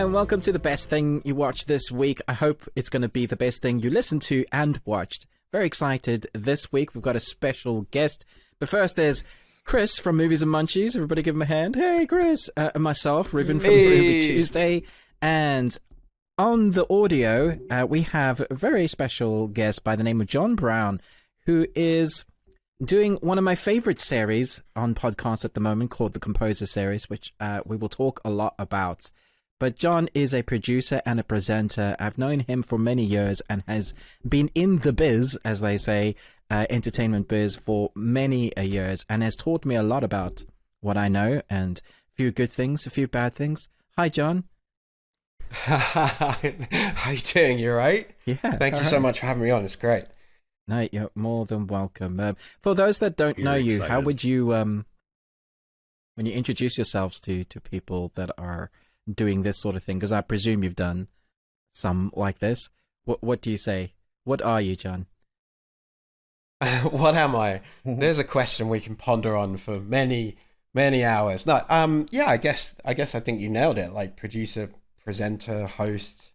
and welcome to the best thing you watched this week. I hope it's going to be the best thing you listened to and watched. Very excited this week. We've got a special guest. But first, there's Chris from Movies and Munchies. Everybody give him a hand. Hey, Chris. And myself, Ruben from Movie Tuesday. And on the audio, we have a very special guest by the name of Jon Brown, who is doing one of my favorite series on podcasts at the moment called the Composer Series, which we will talk a lot about. But Jon is a producer and a presenter. I've known him for many years and has been in the biz, as they say, entertainment biz for many years, and has taught me a lot about what I know, and a few good things, a few bad things. Hi, Jon. How you doing? You all right? Yeah. Thank you so much for having me on. It's great. No, you're more than welcome. For those that don't know you, excited. How would you, when you introduce yourselves to people that are doing this sort of thing, because I presume you've done some like this, what do you say? What are you, Jon? What am I? There's a question we can ponder on for many hours. No, yeah, I guess I think you nailed it. Like producer, presenter, host.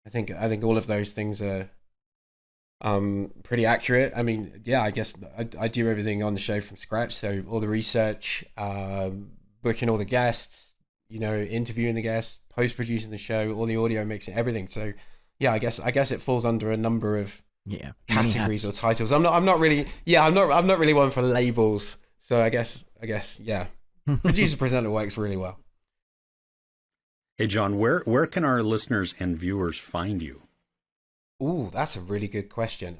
I think all of those things are pretty accurate. I mean, yeah, I guess I do everything on the show from scratch. So all the research, booking all the guests, interviewing the guests, post-producing the show, all the audio mixing, everything. So yeah, I guess it falls under a number of categories or titles. I'm not really one for labels. So I guess yeah. Producer presenter works really well. Hey Jon, where can our listeners and viewers find you? Ooh, that's a really good question.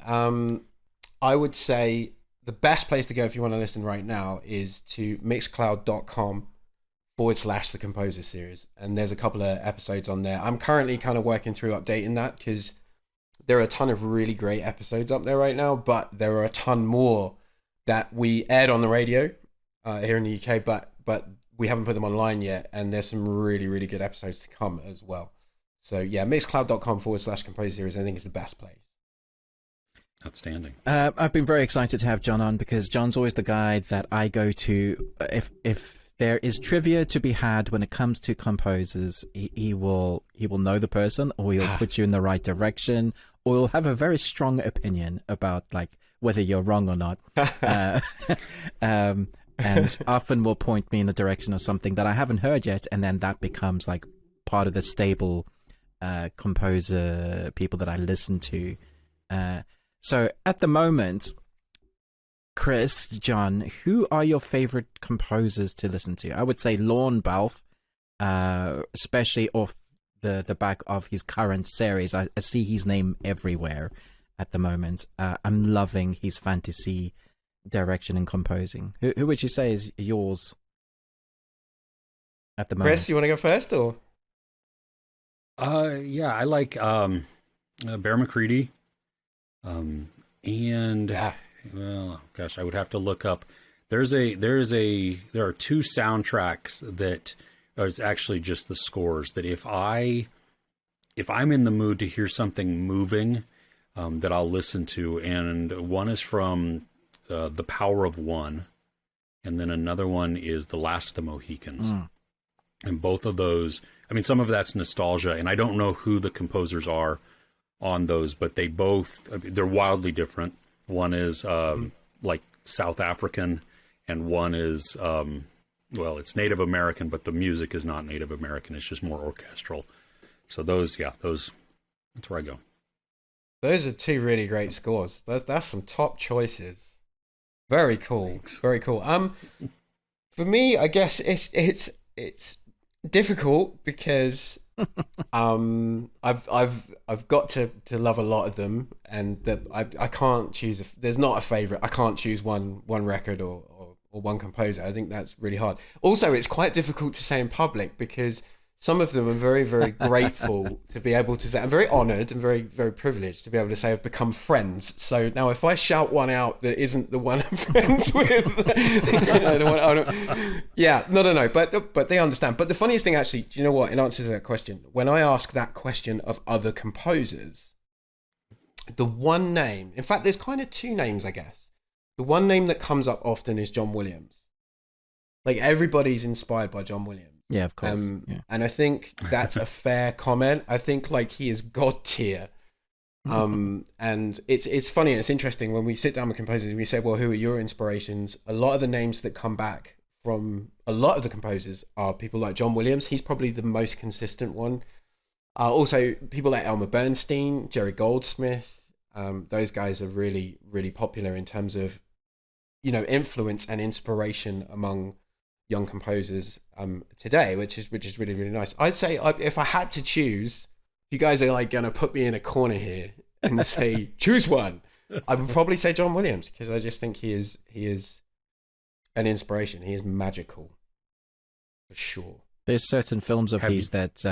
I would say the best place to go if you want to listen right now is to mixcloud.com/the Composer Series. And there's a couple of episodes on there. I'm currently kind of working through updating that because there are a ton of really great episodes up there right now, but there are a ton more that we aired on the radio here in the UK, but we haven't put them online yet. And there's some really, really good episodes to come as well. So yeah, mixcloud.com/Composer Series, I think is the best place. Outstanding. I've been very excited to have Jon on because Jon's always the guy that I go to if there is trivia to be had when it comes to composers. He will know the person, or he'll put you in the right direction, or he'll have a very strong opinion about like whether you're wrong or not. And often will point me in the direction of something that I haven't heard yet, and then that becomes like part of the stable composer people that I listen to. So at the moment, Chris, Jon, who are your favorite composers to listen to? I would say Lorne Balfe, especially off the back of his current series. I see his name everywhere at the moment. I'm loving his fantasy direction and composing. Who would you say is yours at the moment? Chris, you want to go first, or? Yeah, I like Bear McCready. And well, gosh, I would have to look up. There are two soundtracks that are actually just the scores that if I'm in the mood to hear something moving, that I'll listen to. And one is from The Power of One, and then another one is The Last of the Mohicans. And both of those, I mean, some of that's nostalgia, and I don't know who the composers are on those, but they're wildly different. One is like South African, and one is, it's Native American, but the music is not Native American. It's just more orchestral. So that's where I go. Those are two really great scores. That's some top choices. Very cool. Thanks. Very cool. For me, I guess it's difficult because I've got to love a lot of them, and that I can't choose. There's not a favorite. I can't choose one record or one composer. I think that's really hard. Also, it's quite difficult to say in public because some of them are very, very grateful to be able to say. I'm very honoured and very, very privileged to be able to say I've become friends. So now if I shout one out that isn't the one I'm friends with, no. But they understand. But the funniest thing, actually, do you know what? In answer to that question, when I ask that question of other composers, the one name, in fact, there's kind of two names, I guess. The one name that comes up often is John Williams. Like everybody's inspired by John Williams. Yeah, of course. Yeah. And I think that's a fair comment. I think like he is god tier. And it's funny and it's interesting when we sit down with composers and we say, well, who are your inspirations? A lot of the names that come back from a lot of the composers are people like John Williams. He's probably the most consistent one. Also people like Elmer Bernstein, Jerry Goldsmith. Those guys are really, really popular in terms of, you know, influence and inspiration among young composers today, which is really, really nice. I'd say if I had to choose, you guys are like gonna put me in a corner here and say choose one, I would probably say John Williams, because I just think he is an inspiration. He is magical for sure. There's certain films of his that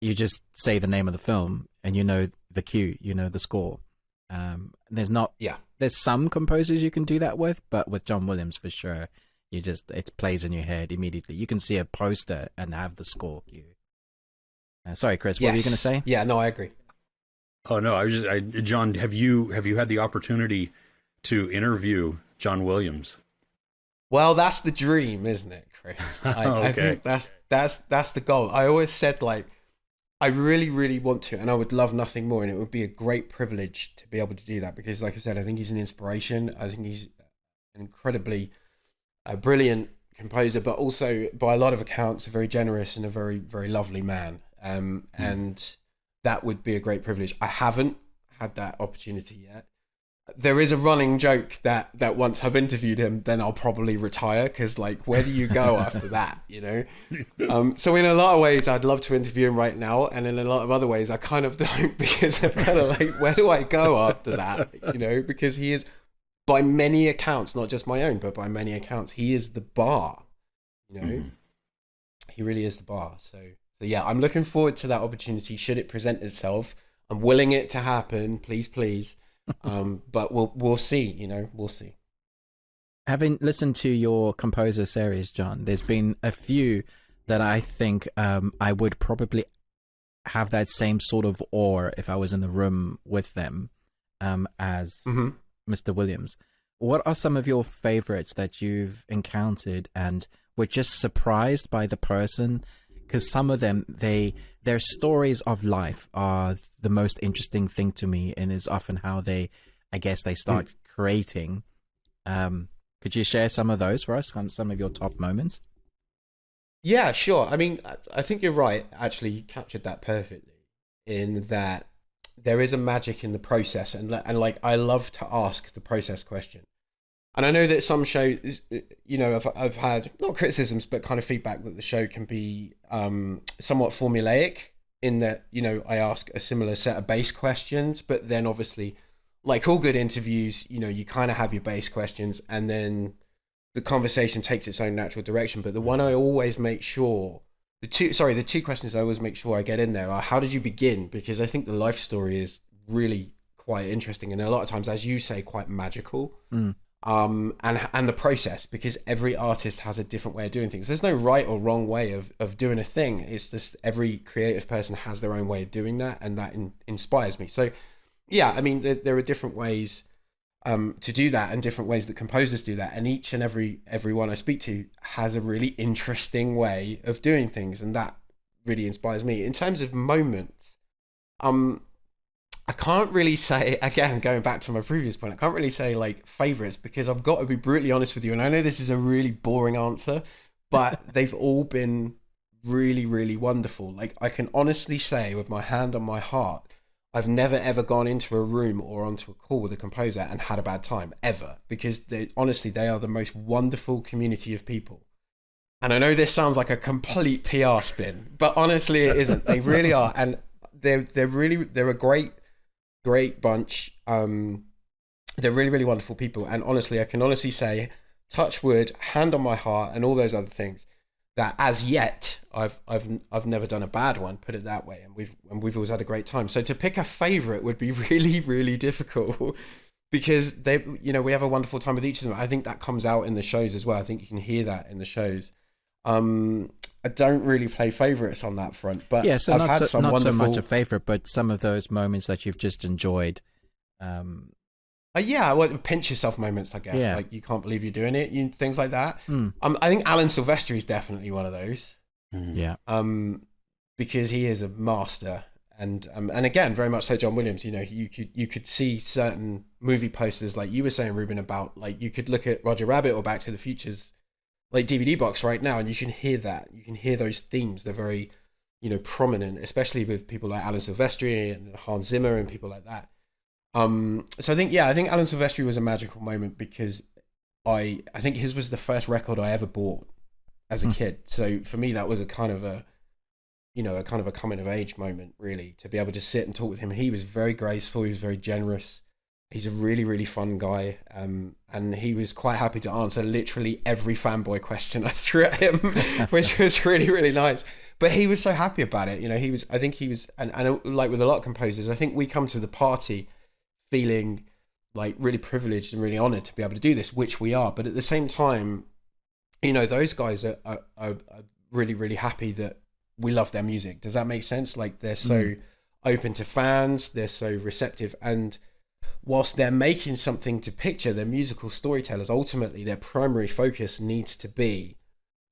you just say the name of the film and you know the cue, you know the score. There's some composers you can do that with, but with John Williams for sure, it plays in your head immediately. You can see a poster and have the score cue. Sorry, Chris, what were you going to say? Yeah, no, I agree. Oh no, John, have you had the opportunity to interview John Williams? Well, that's the dream, isn't it, Chris? I think that's the goal. I always said, like, I really, really want to, and I would love nothing more, and it would be a great privilege to be able to do that, because, like I said, I think he's an inspiration. I think he's an incredibly brilliant composer, but also, by a lot of accounts, a very generous and a very, very lovely man. And that would be a great privilege. I haven't had that opportunity yet. There is a running joke that once I've interviewed him, then I'll probably retire, because, like, where do you go after that, you know? So in a lot of ways, I'd love to interview him right now, and in a lot of other ways, I kind of don't, because I'm kind of like, where do I go after that, you know? Because he is, by many accounts, not just my own, but by many accounts, he is the bar, you know? He really is the bar. So yeah, I'm looking forward to that opportunity should it present itself. I'm willing it to happen, please. But we'll see, you know, we'll see. Having listened to your composer series, John, there's been a few that I think I would probably have that same sort of awe if I was in the room with them as Mr. Williams. What are some of your favorites that you've encountered and were just surprised by the person? Because some of them, their stories of life are the most interesting thing to me, and is often how they start creating. Could you share some of those for us, some of your top moments? Yeah, sure. I mean, I think you're right. Actually, you captured that perfectly, in that there is a magic in the process, and like I love to ask the process question. And I know that some shows, you know, I've had not criticisms, but kind of feedback that the show can be somewhat formulaic, in that, you know, I ask a similar set of base questions, but then obviously, like all good interviews, you know, you kind of have your base questions and then the conversation takes its own natural direction. But the one I always make sure, the two questions I always make sure I get in there are, how did you begin? Because I think the life story is really quite interesting, and a lot of times, as you say, quite magical. And the process, because every artist has a different way of doing things. There's no right or wrong way of doing a thing. It's just every creative person has their own way of doing that, and that inspires me. So yeah, I mean, there are different ways to do that, and different ways that composers do that, and each and everyone I speak to has a really interesting way of doing things, and that really inspires me. In terms of moments, I can't really say, again, going back to my previous point, I can't really say like favorites, because I've got to be brutally honest with you. And I know this is a really boring answer, but they've all been really, really wonderful. Like, I can honestly say with my hand on my heart, I've never ever gone into a room or onto a call with a composer and had a bad time, ever, because they are the most wonderful community of people. And I know this sounds like a complete PR spin, but honestly it isn't. They really are. And they're a great bunch. They're really, really wonderful people, and honestly, I can honestly say, touch wood, hand on my heart, and all those other things, that as yet I've never done a bad one, put it that way, and we've always had a great time. So to pick a favorite would be really, really difficult, because they, you know, we have a wonderful time with each of them. I think that comes out in the shows as well. I think you can hear that in the shows. I don't really play favorites on that front, but yeah, so I've not had some not wonderful... so much a favorite, but some of those moments that you've just enjoyed, Yeah, well, pinch yourself moments, I guess. Yeah. Like, you can't believe you're doing it, things like that. Mm. I think Alan Silvestri is definitely one of those. Yeah. Because he is a master, and again, very much so John Williams. You know, you could see certain movie posters, like you were saying, Ruben, about, like, you could look at Roger Rabbit or Back to the Future's like DVD box right now, and you can hear that. You can hear those themes. They're very, you know, prominent, especially with people like Alan Silvestri and Hans Zimmer and people like that. So I think Alan Silvestri was a magical moment because I think his was the first record I ever bought as a kid. So for me, that was a kind of a coming of age moment, really, to be able to sit and talk with him. He was very graceful. He was very generous. He's a really, really fun guy. And he was quite happy to answer literally every fanboy question I threw at him, which was really, really nice. But he was so happy about it. You know, and like with a lot of composers, I think we come to the party feeling like really privileged and really honored to be able to do this, which we are. But at the same time, you know, those guys are really, really happy that we love their music. Does that make sense? Like, they're so open to fans, they're so receptive, and whilst they're making something to picture, they're musical storytellers. Ultimately, their primary focus needs to be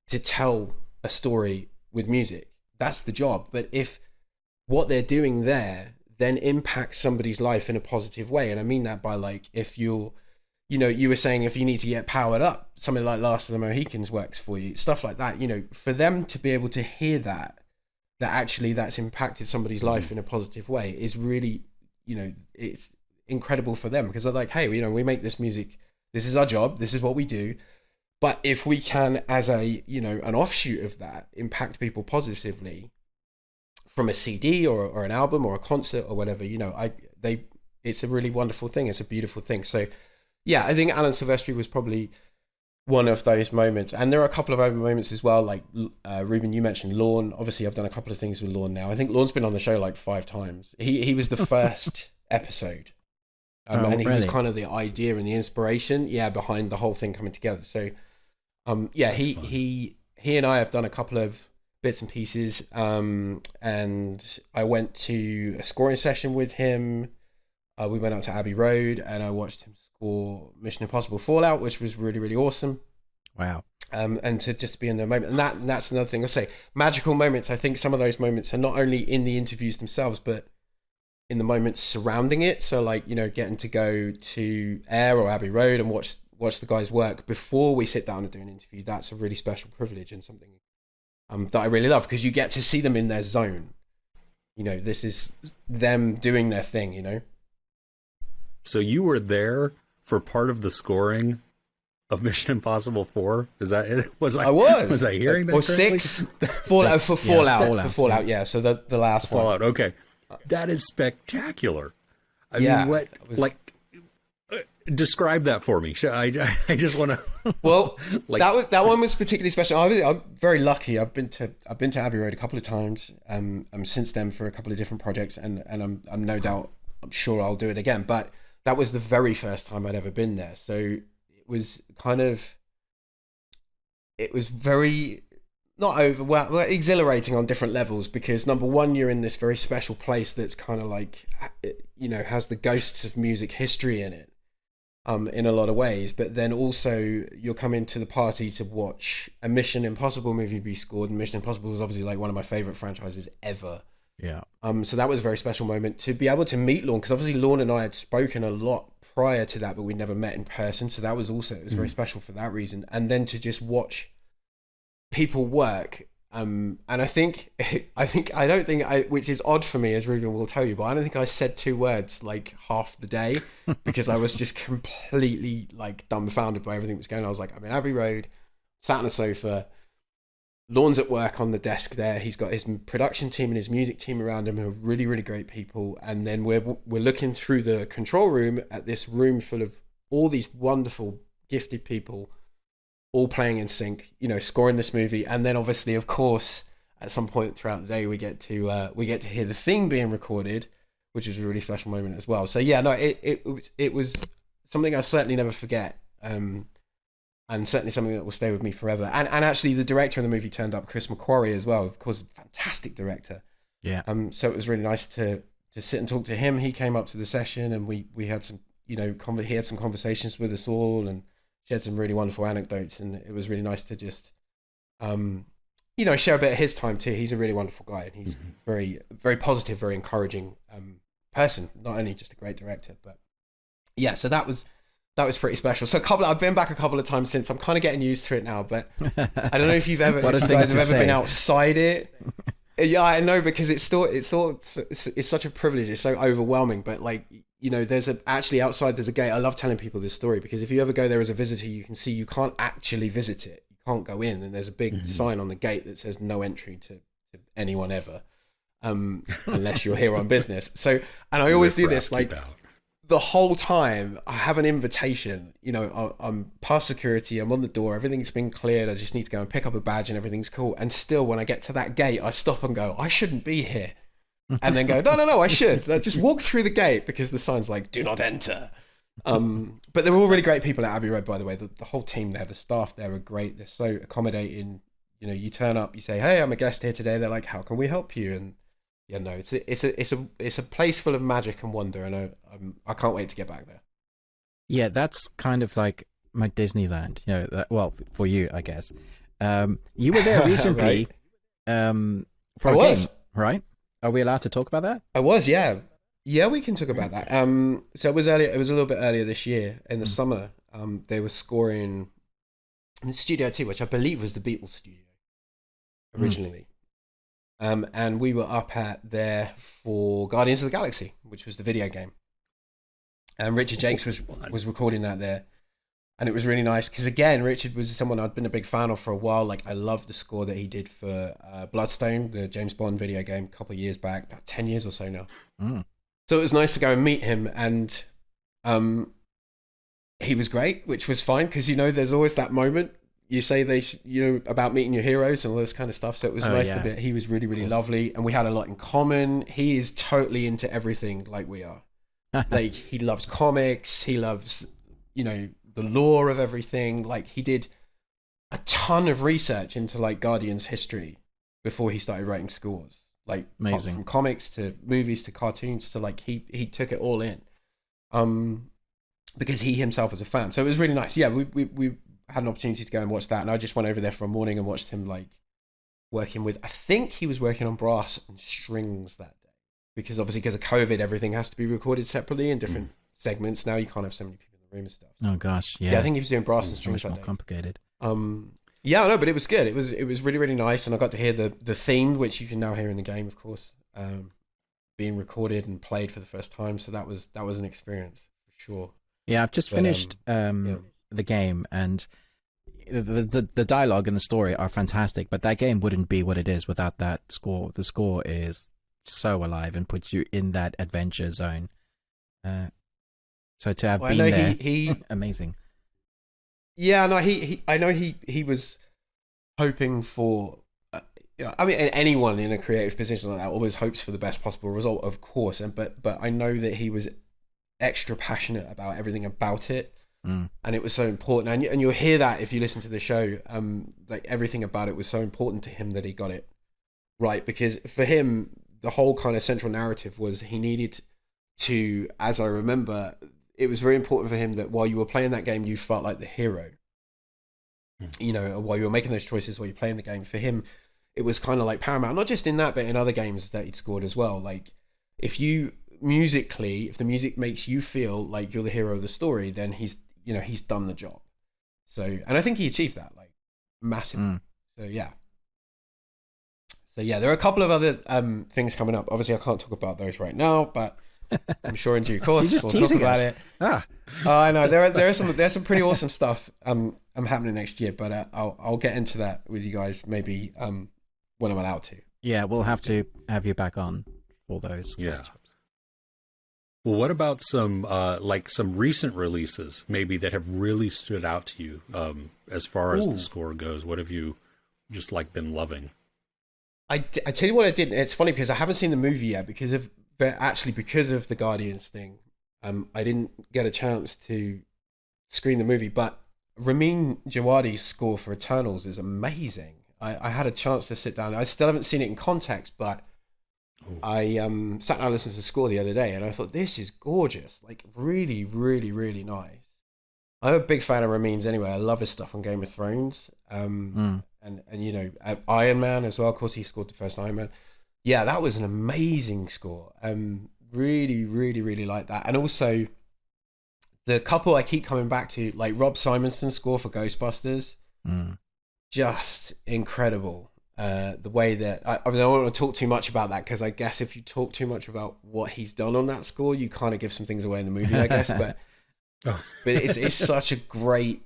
to tell a story with music. That's the job. But if what they're doing there then impacts somebody's life in a positive way, and I mean that by, like, if you were saying if you need to get powered up, something like Last of the Mohicans works for you, stuff like that. You know, for them to be able to hear that actually that's impacted somebody's life in a positive way is really, you know, it's incredible for them, because they're like, hey, you know, we make this music, this is our job, this is what we do. But if we can, as a, you know, an offshoot of that, impact people positively from a CD or an album or a concert or whatever, you know, it's a really wonderful thing. It's a beautiful thing. So yeah, I think Alan Silvestri was probably one of those moments. And there are a couple of other moments as well. Like, Ruben, you mentioned Lorne. Obviously, I've done a couple of things with Lorne now. I think Lorne's been on the show like 5 times. He was the first episode. And he was kind of the idea and the inspiration, behind the whole thing coming together. So, he and I have done a couple of bits and pieces. And I went to a scoring session with him. We went out to Abbey Road and I watched him score Mission Impossible Fallout, which was really, really awesome. Wow. And to just be in the moment. And that's another thing I say. Magical moments. I think some of those moments are not only in the interviews themselves, but in the moments surrounding it. So, like, you know, getting to go to Air or Abbey Road and watch the guys work before we sit down and do an interview. That's a really special privilege and something that I really love, because you get to see them in their zone. You know, this is them doing their thing, you know. So you were there for part of the scoring of Mission Impossible 4? Is that it? Was I hearing that or correctly? 6? Fallout, yeah. So the last one. Fallout, okay. That is spectacular. I mean, describe that for me. I just want to. Well, that one was particularly special. I'm very lucky. I've been to Abbey Road a couple of times. Since then for a couple of different projects, and I'm no doubt, I'm sure I'll do it again. But that was the very first time I'd ever been there. So it was very exhilarating on different levels, because number one, you're in this very special place that's kind of like, you know, has the ghosts of music history in it, in a lot of ways. But then also you're coming to the party to watch a Mission Impossible movie be scored, and Mission Impossible was obviously like one of my favorite franchises ever. Yeah. So that was a very special moment to be able to meet Lorne, because obviously Lorne and I had spoken a lot prior to that, but we'd never met in person. So that was also, it was very special for that reason. And then to just watch people work. And I don't think which is odd for me, as Ruben will tell you, but I don't think I said 2 words like half the day, because I was just completely like dumbfounded by everything that was going on. I was like, I'm in Abbey Road, sat on a sofa, Lorne's at work on the desk there. He's got his production team and his music team around him, who are really, really great people. And then we're looking through the control room at this room full of all these wonderful, gifted people, all playing in sync, you know, scoring this movie. And then obviously, of course, at some point throughout the day, we get to hear the theme being recorded, which is a really special moment as well. So yeah, no, it was something I'll certainly never forget. And certainly something that will stay with me forever. And actually, the director of the movie turned up, Chris McQuarrie, as well. Of course, fantastic director. Yeah. So it was really nice to sit and talk to him. He came up to the session, and we had some, he had some conversations with us all and shared some really wonderful anecdotes, and it was really nice to just share a bit of his time too. He's a really wonderful guy, and he's very, very positive, very encouraging person. Not only just a great director, but yeah. So that was pretty special. So I've been back a couple of times since. I'm kind of getting used to it now, but I don't know if you guys have ever been outside it. Yeah, I know, because it's such a privilege. It's so overwhelming, but like, actually outside there's a gate. I love telling people this story because if you ever go there as a visitor, you can see you can't actually visit it. You can't go in, and there's a big sign on the gate that says no entry to anyone ever, unless you're here on business. So, and I always do this, like, the whole time I have an invitation, I'm past security, I'm on the door, everything's been cleared, I just need to go and pick up a badge and everything's cool. And still, when I get to that gate, I stop and go, I shouldn't be here. And then go, no, I should. Like, just walk through the gate, because the sign's like, do not enter. But they're all really great people at Abbey Road, by the way. The whole team there, the staff there are great. They're so accommodating. You turn up, you say, hey, I'm a guest here today. They're like, how can we help you? And yeah, no, it's a place full of magic and wonder, and I can't wait to get back there. Yeah, that's kind of like my Disneyland. Well, for you, I guess. You were there recently. For a game, right? Are we allowed to talk about that? I was, yeah. Yeah, we can talk about that. So it was earlier. It was a little bit earlier this year in the summer. They were scoring in Studio 2, which I believe was the Beatles studio originally. And we were up there for Guardians of the Galaxy, which was the video game. And Richard Jakes was recording that there. And it was really nice because, again, Richard was someone I'd been a big fan of for a while. Like, I love the score that he did for Bloodstone, the James Bond video game, a couple of years back, about 10 years or so now. So it was nice to go and meet him. And he was great, which was fine because, there's always that moment. You say about meeting your heroes and all this kind of stuff. So it was nice to be. He was really, really lovely. And we had a lot in common. He is totally into everything like we are. Like, he loves comics. He loves, the lore of everything. Like, he did a ton of research into like Guardians history before he started writing scores. Like, amazing. From comics to movies to cartoons to like, he took it all in. Because he himself was a fan. So it was really nice. Yeah, we had an opportunity to go and watch that, and I just went over there for a morning and watched him like working with, I think he was working on brass and strings that day, because obviously because of COVID everything has to be recorded separately in different segments now. You can't have so many people in the room and stuff. Oh gosh, yeah, I think he was doing brass and strings that more day. Complicated. Yeah, no, but it was good. It was really, really nice, and I got to hear the theme, which you can now hear in the game, of course, being recorded and played for the first time. So that was an experience for sure. Yeah, I've just finished the game, and the dialogue and the story are fantastic, but that game wouldn't be what it is without that score. The score is so alive and puts you in that adventure zone. So to have been there, he amazing. Yeah, no, I know he was hoping for. I mean, anyone in a creative position like that always hopes for the best possible result, of course. But I know that he was extra passionate about everything about it. And it was so important, and you'll hear that if you listen to the show. Like, everything about it was so important to him that he got it right, because for him the whole kind of central narrative was he needed to, as I remember, it was very important for him that while you were playing that game you felt like the hero. While you were making those choices while you're playing the game, for him it was kind of like paramount, not just in that but in other games that he'd scored as well. Like, if the music makes you feel like you're the hero of the story, then he's done the job. So, and I think he achieved that, like, massively. So yeah, there are a couple of other things coming up. Obviously, I can't talk about those right now, but I'm sure in due course we'll talk about it. I know there's some pretty awesome stuff happening next year, but I'll get into that with you guys maybe when I'm allowed to. Yeah, we'll have to have you back on for those. Yeah. Well, what about some recent releases maybe that have really stood out to you as far as the score goes? What have you just like been loving? I tell you what I did. It's funny because I haven't seen the movie yet because of the Guardians thing. I didn't get a chance to screen the movie, but Ramin Djawadi's score for Eternals is amazing. I had a chance to sit down. I still haven't seen it in context, but I sat down and listened to the score the other day, and I thought, this is gorgeous. Like, really, really, really nice. I'm a big fan of Ramin's anyway. I love his stuff on Game of Thrones. And you know, Iron Man as well. Of course, he scored the first Iron Man. Yeah, that was an amazing score. Really, really, really like that. And also, the couple I keep coming back to, like Rob Simonson's score for Ghostbusters, just incredible. The way that I mean, I don't want to talk too much about that, because I guess if you talk too much about what he's done on that score, you kind of give some things away in the movie, I guess. But it's such a great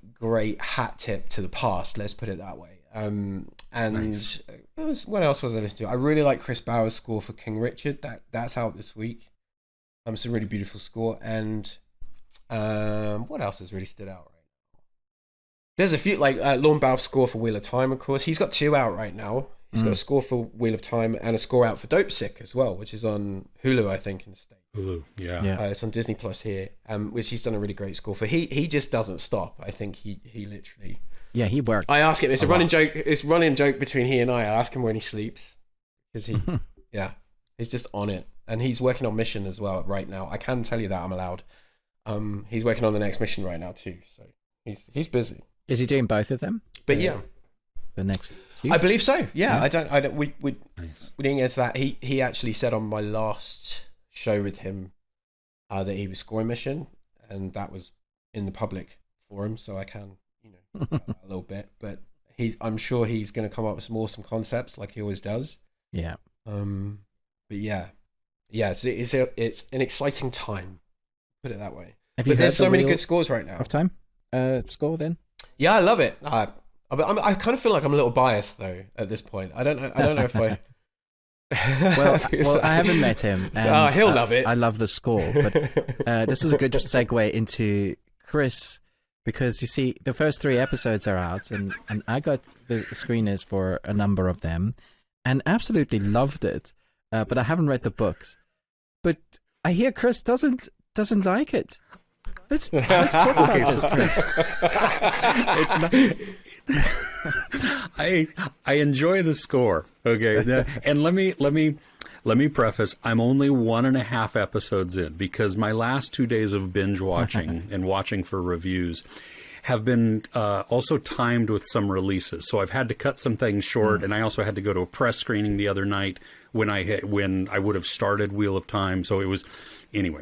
hat tip to the past. Let's put it that way. And nice. What else was I listening to? I really like Chris Bauer's score for King Richard. That's out this week. It's a really beautiful score. And what else has really stood out right now? There's a few, like Lorne Balfe's score for Wheel of Time, of course. He's got 2 out right now. He's got a score for Wheel of Time and a score out for Dope Sick as well, which is on Hulu, I think, in the States. Hulu, yeah. It's on Disney Plus here, which he's done a really great score for. He just doesn't stop. I think he literally... Yeah, he works. I ask him. It's a running joke. It's a running joke between he and I. ask him when he sleeps, because he's just on it, and he's working on mission as well right now. I can tell you that, I'm allowed. He's working on the next mission right now too, so he's busy. Is he doing both of them? But yeah, the next 2? I believe so. Yeah, I don't. We Nice. we didn't get to that. He actually said on my last show with him that he was scoring mission, and that was in the public forum, so I can a little bit. But I'm sure he's going to come up with some awesome concepts like he always does. Yeah. But yeah, it's an exciting time. Put it that way. But there's so many good scores right now. Of Time score then? Yeah, I love it. I kind of feel like I'm a little biased though at this point. I don't know if I. well, I haven't met him. And, he'll love it. I love the score, but this is a good segue into Chris, because you see the first 3 episodes are out, and I got the screeners for a number of them, and absolutely loved it. But I haven't read the books. But I hear Chris doesn't like it. Let's talk about this, Chris. It's not. I enjoy the score. Okay, and let me preface. I'm only 1.5 episodes in, because my last 2 days of binge watching and watching for reviews have been also timed with some releases. So I've had to cut some things short, and I also had to go to a press screening the other night when I would have started Wheel of Time. So it was, anyway,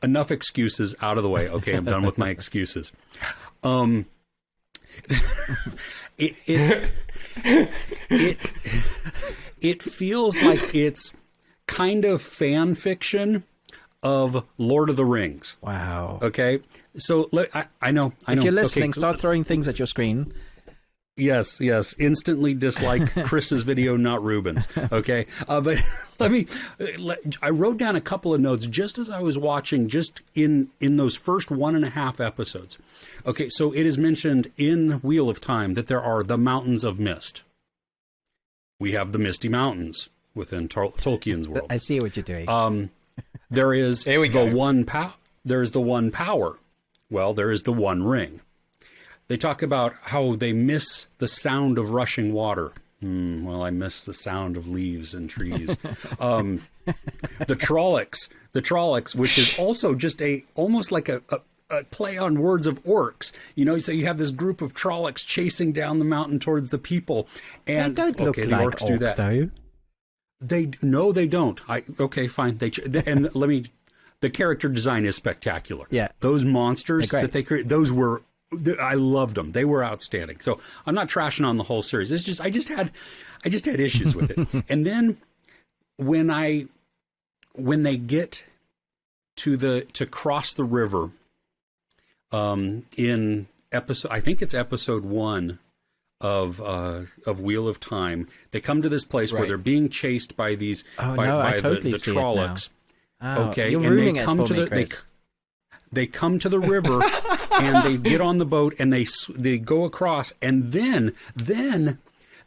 enough excuses out of the way. Okay, I'm done with my excuses. It feels like it's kind of fan fiction of Lord of the Rings. Wow. Okay, so I know. If you're listening, okay. Start throwing things at your screen. Yes. Instantly dislike Chris's video, not Ruben's. Okay, but I wrote down a couple of notes just as I was watching, just in those first 1.5 episodes. Okay, so it is mentioned in Wheel of Time that there are the Mountains of Mist. We have the Misty Mountains within Tolkien's world. I see what you're doing. There is the one there's the one power. Well, there is the one ring. They talk about how they miss the sound of rushing water. Well, I miss the sound of leaves and trees. The Trollocs, which is also just almost like a play on words of orcs. So you have this group of Trollocs chasing down the mountain towards the people. And they don't look the like orcs do that. though. They don't. Okay, fine. The character design is spectacular. Yeah. Those monsters that they create, I loved them. They were outstanding. So I'm not trashing on the whole series. It's just I just had issues with it. And then when they get to cross the river, in episode, I think it's episode 1 of Wheel of Time, they come to this place where they're being chased by these I totally the see Trollocs. Okay, you're ruining it for me, Chris. They come to the river and they get on the boat and they go across, and then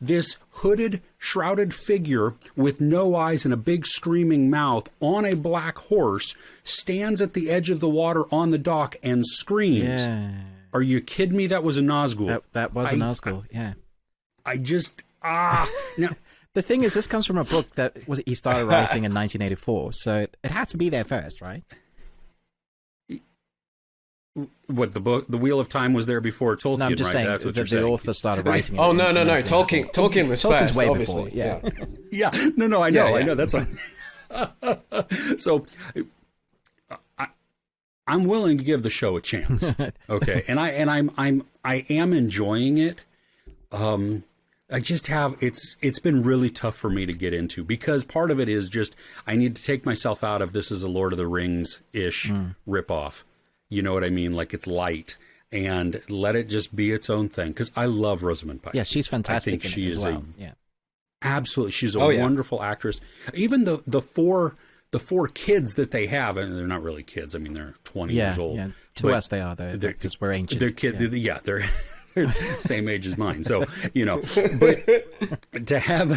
this hooded, shrouded figure with no eyes and a big screaming mouth on a black horse stands at the edge of the water on the dock and screams. Yeah. Are you kidding me? That was a Nazgul. That was a Nazgul, yeah. I just now. the thing is, this comes from a book that he started writing in 1984, so it had to be there first, right? What, the book, The Wheel of Time, was there before Tolkien? No, I'm just right? saying That's what the author started writing it. Oh, no. Tolkien was Tolkien's first, way obviously. before, yeah. Yeah, no, I know, that's what. So, I'm willing to give the show a chance. Okay, and I am enjoying it. I just have it's been really tough for me to get into, because part of it is just I need to take myself out of this is a Lord of the Rings ish ripoff. You know what I mean? Like, it's light, and let it just be its own thing. Because I love Rosamund Pike. Yeah, she's fantastic. I think she is yeah, absolutely. She's a wonderful actress. Even the four kids that they have, and they're not really kids. I mean, they're 20 years old. Yeah, to us they are, though, because we're ancient. They're kids. Yeah, they're the same age as mine. So, but to have,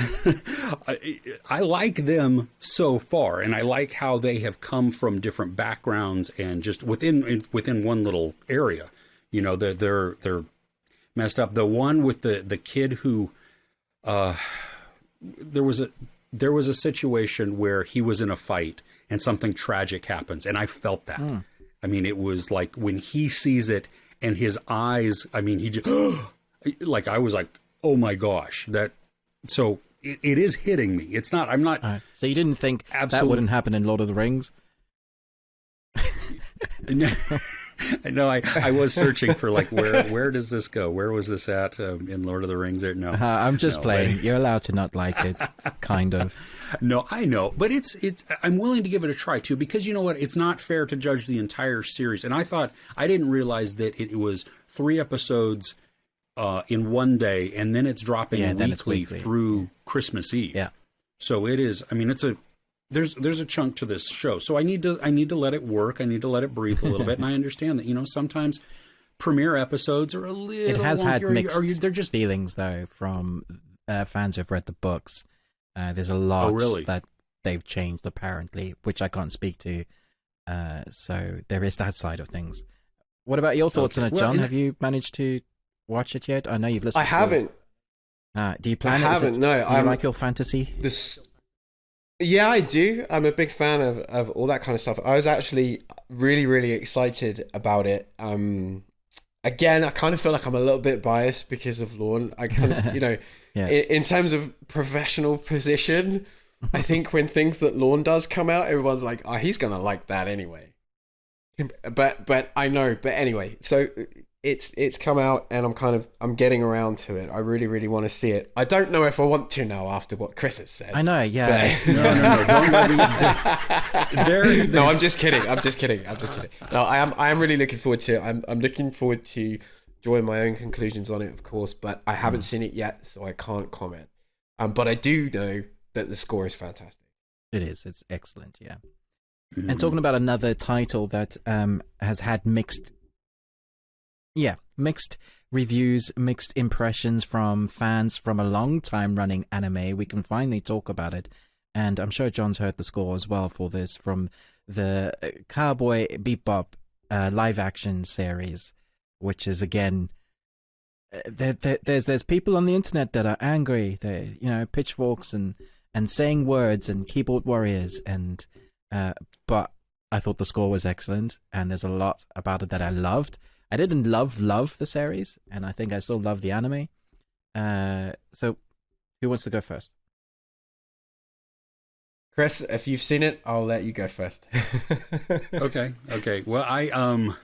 I like them so far, and I like how they have come from different backgrounds and just within one little area. They're messed up. The one with the kid who, there was a situation where he was in a fight and something tragic happens, and I felt that. I mean, it was like when he sees it. And his eyes, I mean, he just, like, I was like, oh my gosh, so it is hitting me. It's not, I'm not. So you didn't think that wouldn't happen in Lord of the Rings? No, I was searching for, like, where does this go? Where was this at in Lord of the Rings? No, I'm just playing. But... You're allowed to not like it, kind of. No, I know, but it's. I'm willing to give it a try too, because you know what? It's not fair to judge the entire series. And I didn't realize that it was 3 episodes in one day, and then it's dropping weekly through Christmas Eve. Yeah. So it is. I mean, there's a chunk to this show, so I need to let it work. I need to let it breathe a little bit, and I understand that sometimes premiere episodes are a little. It has wonky, had mixed they're just feelings though from fans who've read the books. There's a lot that they've changed apparently, which I can't speak to. So there is that side of things. What about your thoughts on it, John? Have you managed to watch it yet? I know you've listened. I haven't. Do you plan? I haven't. No, I like your fantasy. Yeah, I do. I'm a big fan of all that kind of stuff. I was actually really, really excited about it. Again, I kind of feel like I'm a little bit biased because of Lorne. I kind of, in terms of professional position, I think when things that Lorne does come out, everyone's like, oh, he's going to like that anyway. But I know. But anyway, so it's come out, and I'm getting around to it. I really, really want to see it. I don't know if I want to now after what Chris has said. I know, yeah. But... No, don't let me. No, I'm just kidding. No, I am really looking forward to it. I'm looking forward to drawing my own conclusions on it, of course. But I haven't seen it yet, so I can't comment. But I do know that the score is fantastic. It is. It's excellent. Yeah. Mm-hmm. And talking about another title that has had mixed reviews, mixed impressions from fans from a long time running anime. We can finally talk about it. And I'm sure John's heard the score as well for this from the Cowboy Bebop live action series, which is, again, there's people on the internet that are angry. They, pitchforks and saying words and keyboard warriors. And but I thought the score was excellent. And there's a lot about it that I loved. I didn't love the series, and I think I still love the anime. So, who wants to go first? Chris, if you've seen it, I'll let you go first. Okay. Well,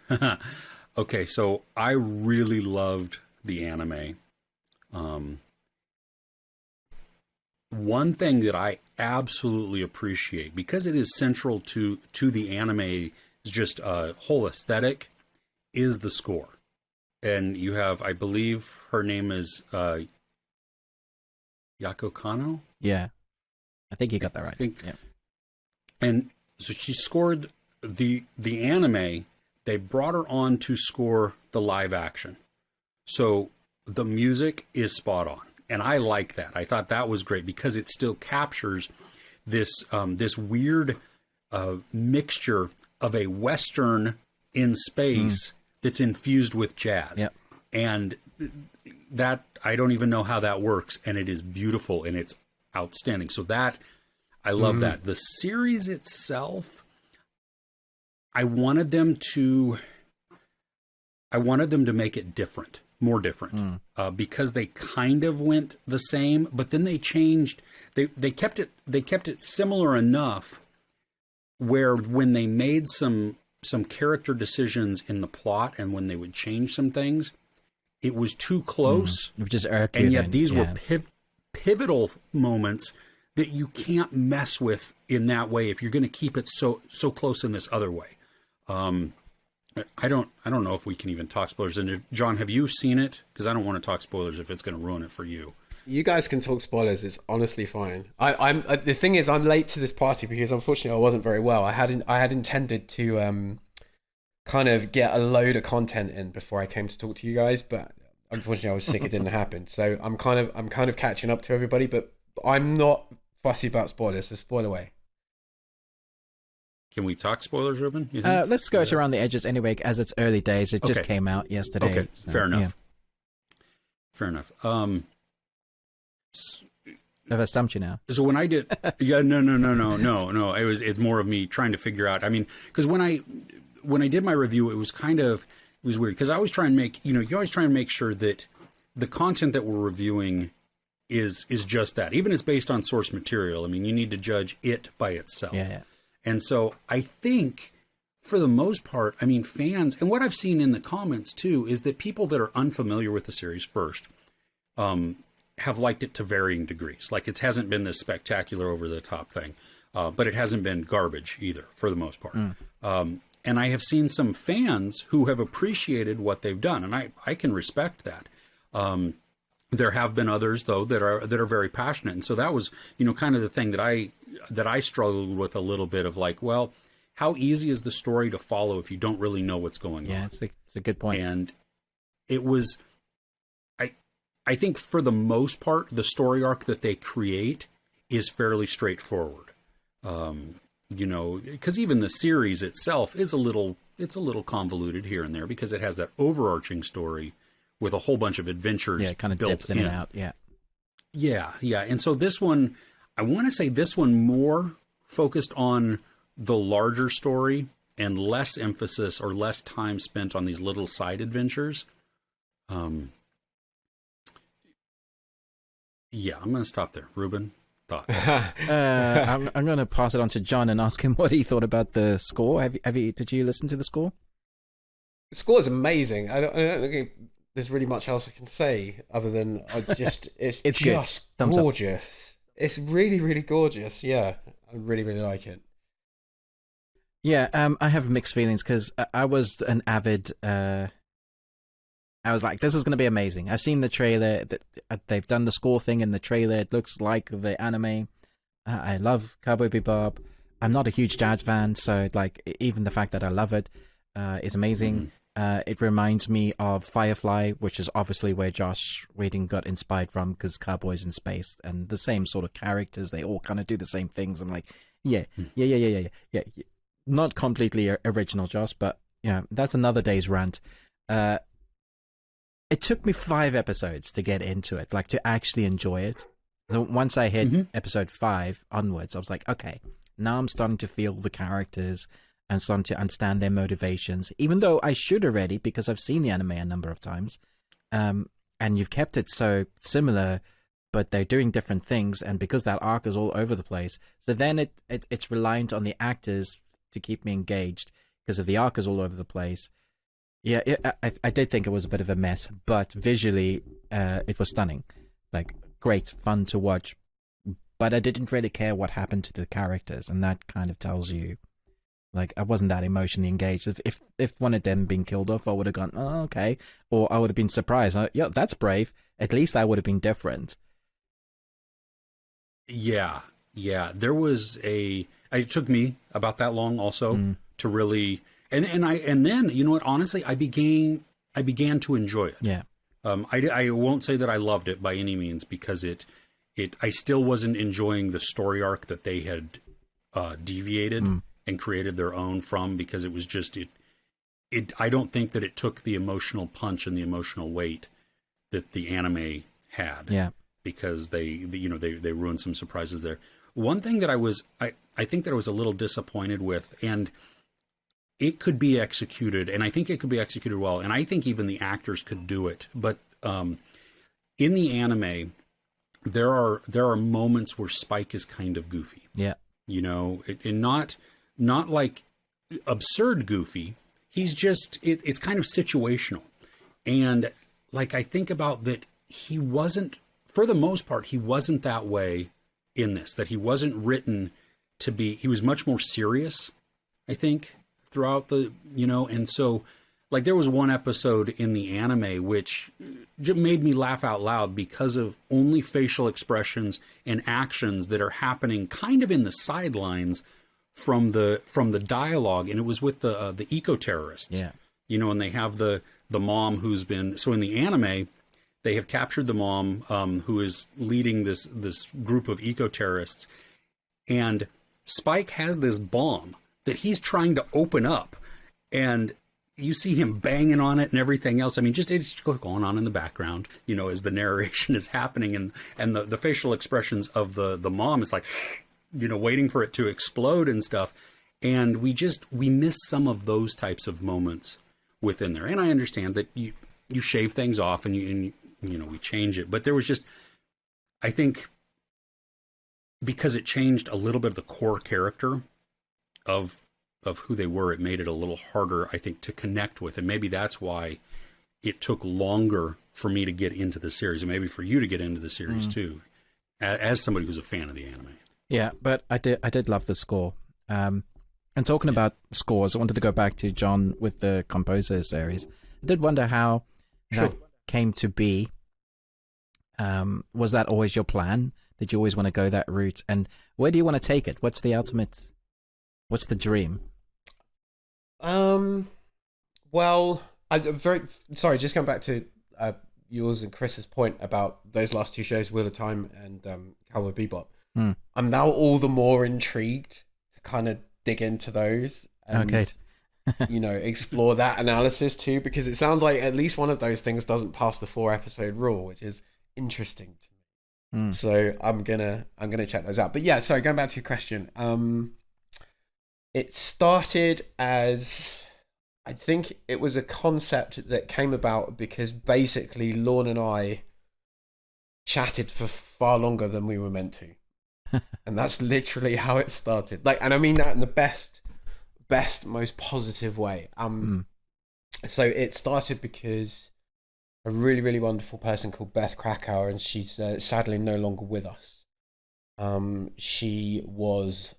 okay, so I really loved the anime. One thing that I absolutely appreciate, because it is central to the anime, is just a whole aesthetic, is the score. And you have, I believe her name is Yako Kanno? Yeah. I think you got that right. Yeah. And so she scored the anime. They brought her on to score the live action. So the music is spot on. And I like that. I thought that was great because it still captures this weird mixture of a Western in space that's infused with jazz. Yep. And that, I don't even know how that works. And it is beautiful. And outstanding. So that, I love that. The series itself, I wanted them to make it different, more different, because they kind of went the same, but then they changed. They kept it similar enough where when they made some character decisions in the plot and when they would change some things, it was too close. Which is irky, and yet these were pivotal moments that you can't mess with in that way if you're going to keep it so close in this other way. I don't know if we can even talk spoilers. And John, have you seen it? Because I don't want to talk spoilers if it's going to ruin it for you. You guys can talk spoilers. It's honestly fine. I'm the thing is, I'm late to this party because unfortunately I wasn't very well. I had intended to kind of get a load of content in before I came to talk to you guys, but unfortunately I was sick. It didn't happen. So I'm kind of catching up to everybody, but I'm not fussy about spoilers. So spoil away. Can we talk spoilers, Ruben? Let's skirt around the edges anyway, as it's early days. It just came out yesterday. Okay, so, fair enough. Yeah. Fair enough. Have I stumped you now? So when I did, no. It's more of me trying to figure out. I mean, because when I did my review, it was weird because I always try and make, you always try and make sure that the content that we're reviewing is just that. Even if it's based on source material, I mean, you need to judge it by itself. Yeah. And so I think for the most part, I mean, fans, and what I've seen in the comments too, is that people that are unfamiliar with the series first, have liked it to varying degrees. Like it hasn't been this spectacular over the top thing, but it hasn't been garbage either for the most part. And I have seen some fans who have appreciated what they've done, and I can respect that. There have been others though that are very passionate, and so that was kind of the thing that I struggled with a little bit of like, well, how easy is the story to follow if you don't really know what's going on? Yeah, it's a good point. And it was, I think for the most part, the story arc that they create is fairly straightforward. Because even the series itself is a little convoluted here and there because it has that overarching story with a whole bunch of adventures. Yeah, it kind of built dips in and out. Yeah. Yeah. And so this one, I want to say this one more focused on the larger story and less emphasis or less time spent on these little side adventures. Yeah, I'm going to stop there. Ruben, thoughts? I'm going to pass it on to John and ask him what he thought about the score. Did you listen to the score? The score is amazing. I don't think there's really much else I can say other than it's just gorgeous. It's really, really gorgeous. Yeah, I really, really like it. Yeah, I have mixed feelings because I was an avid. I was like, this is going to be amazing. I've seen the trailer. They've done the score thing in the trailer. It looks like the anime. I love Cowboy Bebop. I'm not a huge jazz fan, so like even the fact that I love it is amazing. It reminds me of Firefly, which is obviously where Josh Whedon got inspired from because cowboys in space and the same sort of characters. They all kind of do the same things. I'm like, yeah. Not completely original, Josh, but yeah, that's another day's rant. It took me 5 episodes to get into it, like to actually enjoy it. So once I hit episode 5 onwards, I was like, okay, now I'm starting to feel the characters and starting to understand their motivations, even though I should already because I've seen the anime a number of times. And you've kept it so similar, but they're doing different things, and because that arc is all over the place, so then it's reliant on the actors to keep me engaged because if the arc is all over the place. Yeah, I did think it was a bit of a mess, but visually, it was stunning. Like, great, fun to watch. But I didn't really care what happened to the characters, and that kind of tells you, like, I wasn't that emotionally engaged. If one of them been killed off, I would have gone, oh, okay. Or I would have been surprised. Yeah, that's brave. At least that would have been different. Yeah. There was it took me about that long also to really... And then you know what? Honestly, I began to enjoy it. Yeah. I won't say that I loved it by any means because I still wasn't enjoying the story arc that they had deviated and created their own from because it was just I don't think that it took the emotional punch and the emotional weight that the anime had. Yeah. because they ruined some surprises there. One thing that I think that I was a little disappointed with, and it could be executed, and I think it could be executed well, and I think even the actors could do it. But in the anime, there are moments where Spike is kind of goofy. Yeah, and not like absurd goofy. He's just it's kind of situational, and like I think about that, he wasn't, for the most part, he wasn't that way in this. That he wasn't written to be. He was much more serious, I think, throughout the, and so like there was one episode in the anime which made me laugh out loud because of only facial expressions and actions that are happening kind of in the sidelines from the dialogue, and it was with the eco-terrorists. Yeah. And they have the mom who's been, so in the anime they have captured the mom who is leading this group of eco-terrorists, and Spike has this bomb that he's trying to open up, and you see him banging on it and everything else. I mean, it's going on in the background, as the narration is happening, and the facial expressions of the mom is like, waiting for it to explode and stuff. And we miss some of those types of moments within there. And I understand that you shave things off and we change it, but there was just, I think, because it changed a little bit of the core character of who they were, it made it a little harder, I think, to connect with. And maybe that's why it took longer for me to get into the series, and maybe for you to get into the series too, as somebody who's a fan of the anime. Yeah, but I did love the score. And talking about scores, I wanted to go back to Jon with the composer series. I did wonder how that came to be. Was that always your plan? Did you always want to go that route? And where do you want to take it? What's the dream? Well, I'm very sorry. Just going back to yours and Chris's point about those last two shows, Wheel of Time and Cowboy Bebop. I'm now all the more intrigued to kind of dig into those and explore that analysis too, because it sounds like at least one of those things doesn't pass the 4-episode rule, which is interesting to me. So I'm gonna check those out. But yeah, sorry, going back to your question. It started as, I think it was a concept that came about because basically Lorne and I chatted for far longer than we were meant to. And that's literally how it started. And I mean that in the best, most positive way. So it started because a really, really wonderful person called Beth Krakauer, and she's sadly no longer with us. She was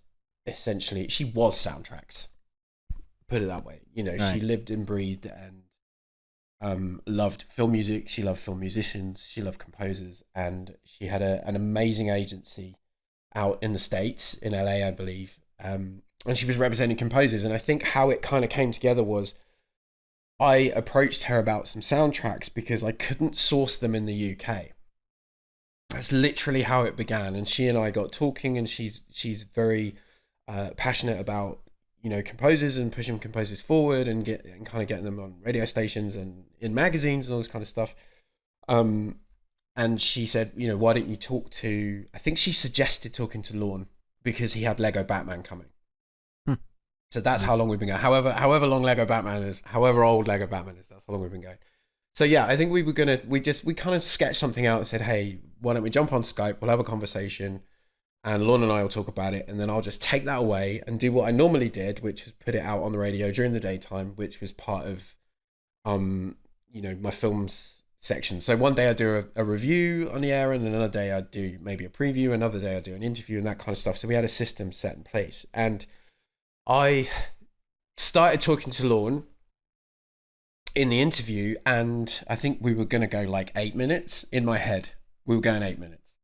soundtracks, put it that way. Right. She lived and breathed and loved film music. She loved film musicians. She loved composers, and she had an amazing agency out in the States, in LA, I believe. And she was representing composers. And I think how it kind of came together was I approached her about some soundtracks because I couldn't source them in the UK. That's literally how it began. And she and I got talking, and she's very passionate about composers and pushing composers forward and kind of getting them on radio stations and in magazines and all this kind of stuff. And she said, why don't you talk to? I think she suggested talking to Lorne because he had Lego Batman coming. So that's how long we've been going. However long Lego Batman is, however old Lego Batman is, that's how long we've been going. So yeah, I think we kind of sketched something out and said, hey, why don't we jump on Skype? We'll have a conversation. And Lorne and I will talk about it, and then I'll just take that away and do what I normally did, which is put it out on the radio during the daytime, which was part of, my films section. So one day I do a review on the air, and another day I do maybe a preview, another day I do an interview and that kind of stuff. So we had a system set in place, and I started talking to Lorne in the interview, and I think we were going to go like 8 minutes in my head. We were going 8 minutes,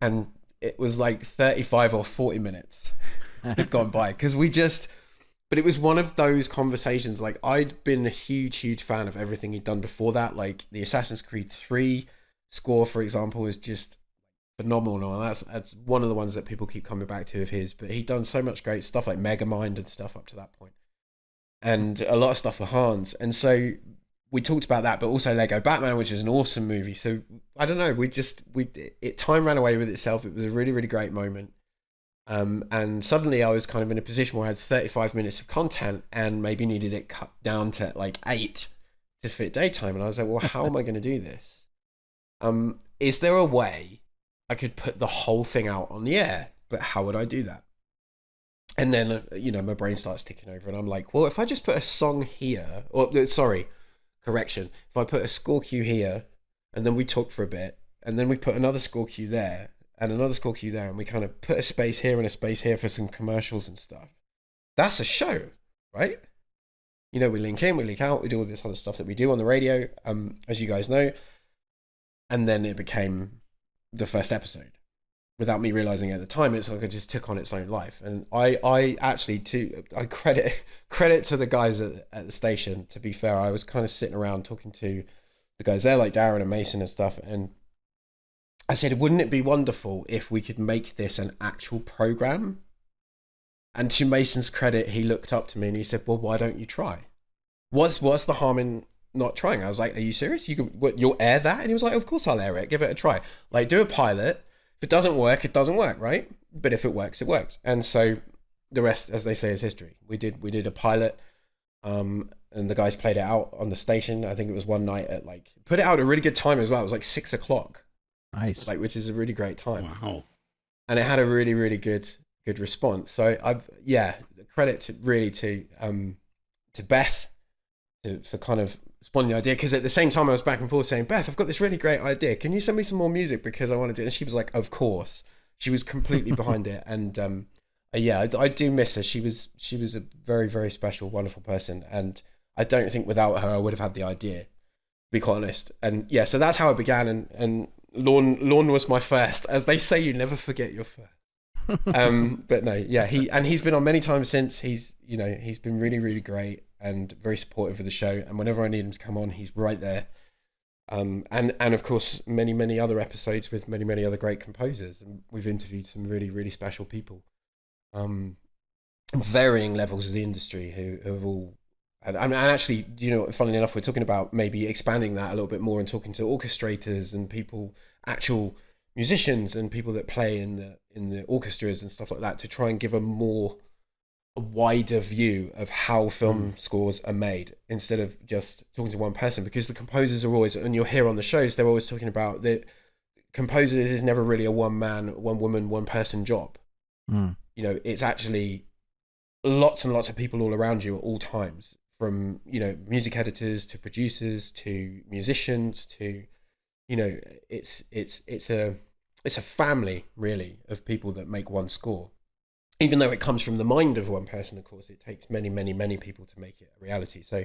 and it was like 35 or 40 minutes had gone by because but it was one of those conversations. Like, I'd been a huge fan of everything he'd done before that. Like the Assassin's Creed 3 score, for example, is just phenomenal. And that's one of the ones that people keep coming back to of his, but he'd done so much great stuff like Megamind and stuff up to that point. And a lot of stuff with Hans. And so we talked about that, but also Lego Batman, which is an awesome movie. So I don't know, time ran away with itself. It was a really, really great moment. And suddenly I was kind of in a position where I had 35 minutes of content and maybe needed it cut down to like 8 to fit daytime. And I was like, well, how am I going to do this? Is there a way I could put the whole thing out on the air? But how would I do that? And then, my brain starts ticking over and I'm like, well, if I just put a song here, correction. If I put a score cue here and then we talk for a bit and then we put another score cue there and another score cue there and we kind of put a space here and a space here for some commercials and stuff. That's a show, right? We link in, we link out, we do all this other stuff that we do on the radio, as you guys know. And then it became the first episode. Without me realizing at the time, it's like it just took on its own life. And I actually, I credit to the guys at the station. To be fair, I was kind of sitting around talking to the guys there, like Darren and Mason and stuff. And I said, wouldn't it be wonderful if we could make this an actual program? And to Mason's credit, he looked up to me and he said, well, why don't you try? What's the harm in not trying? I was like, are you serious? You'll air that? And he was like, of course I'll air it. Give it a try. Like, do a pilot. If it doesn't work, it doesn't work, right? But if it works, it works. And so the rest, as they say, is history. We did a pilot, and the guys played it out on the station. I think it was one night at put it out at a really good time as well. It was like 6 o'clock. Nice. Which is a really great time. Wow. And it had a really, really good response. So credit to Beth for kind of spawning the idea, because at the same time I was back and forth saying, Beth, I've got this really great idea, can you send me some more music because I want to do it? And she was like, of course. She was completely behind it. And I do miss her. She was a very, very special, wonderful person, and I don't think without her I would have had the idea, to be quite honest. And so that's how it began. And Lorne was my first. As they say, you never forget your first. But no, he's been on many times since. He's been really, really great and very supportive of the show, and whenever I need him to come on, he's right there. And of course many, many other episodes with many, many other great composers, and we've interviewed some really, really special people, varying levels of the industry who have all and actually, funnily enough, we're talking about maybe expanding that a little bit more and talking to orchestrators and people, actual musicians and people that play in the orchestras and stuff like that, to try and give a wider view of how film scores are made, instead of just talking to one person. Because the composers are always, and you'll hear on the shows, they're always talking about that composers is never really a one man, one woman, one person job. It's actually lots and lots of people all around you at all times, from music editors to producers to musicians to it's a family really of people that make one score. Even though it comes from the mind of one person, of course, it takes many, many, many people to make it a reality. So,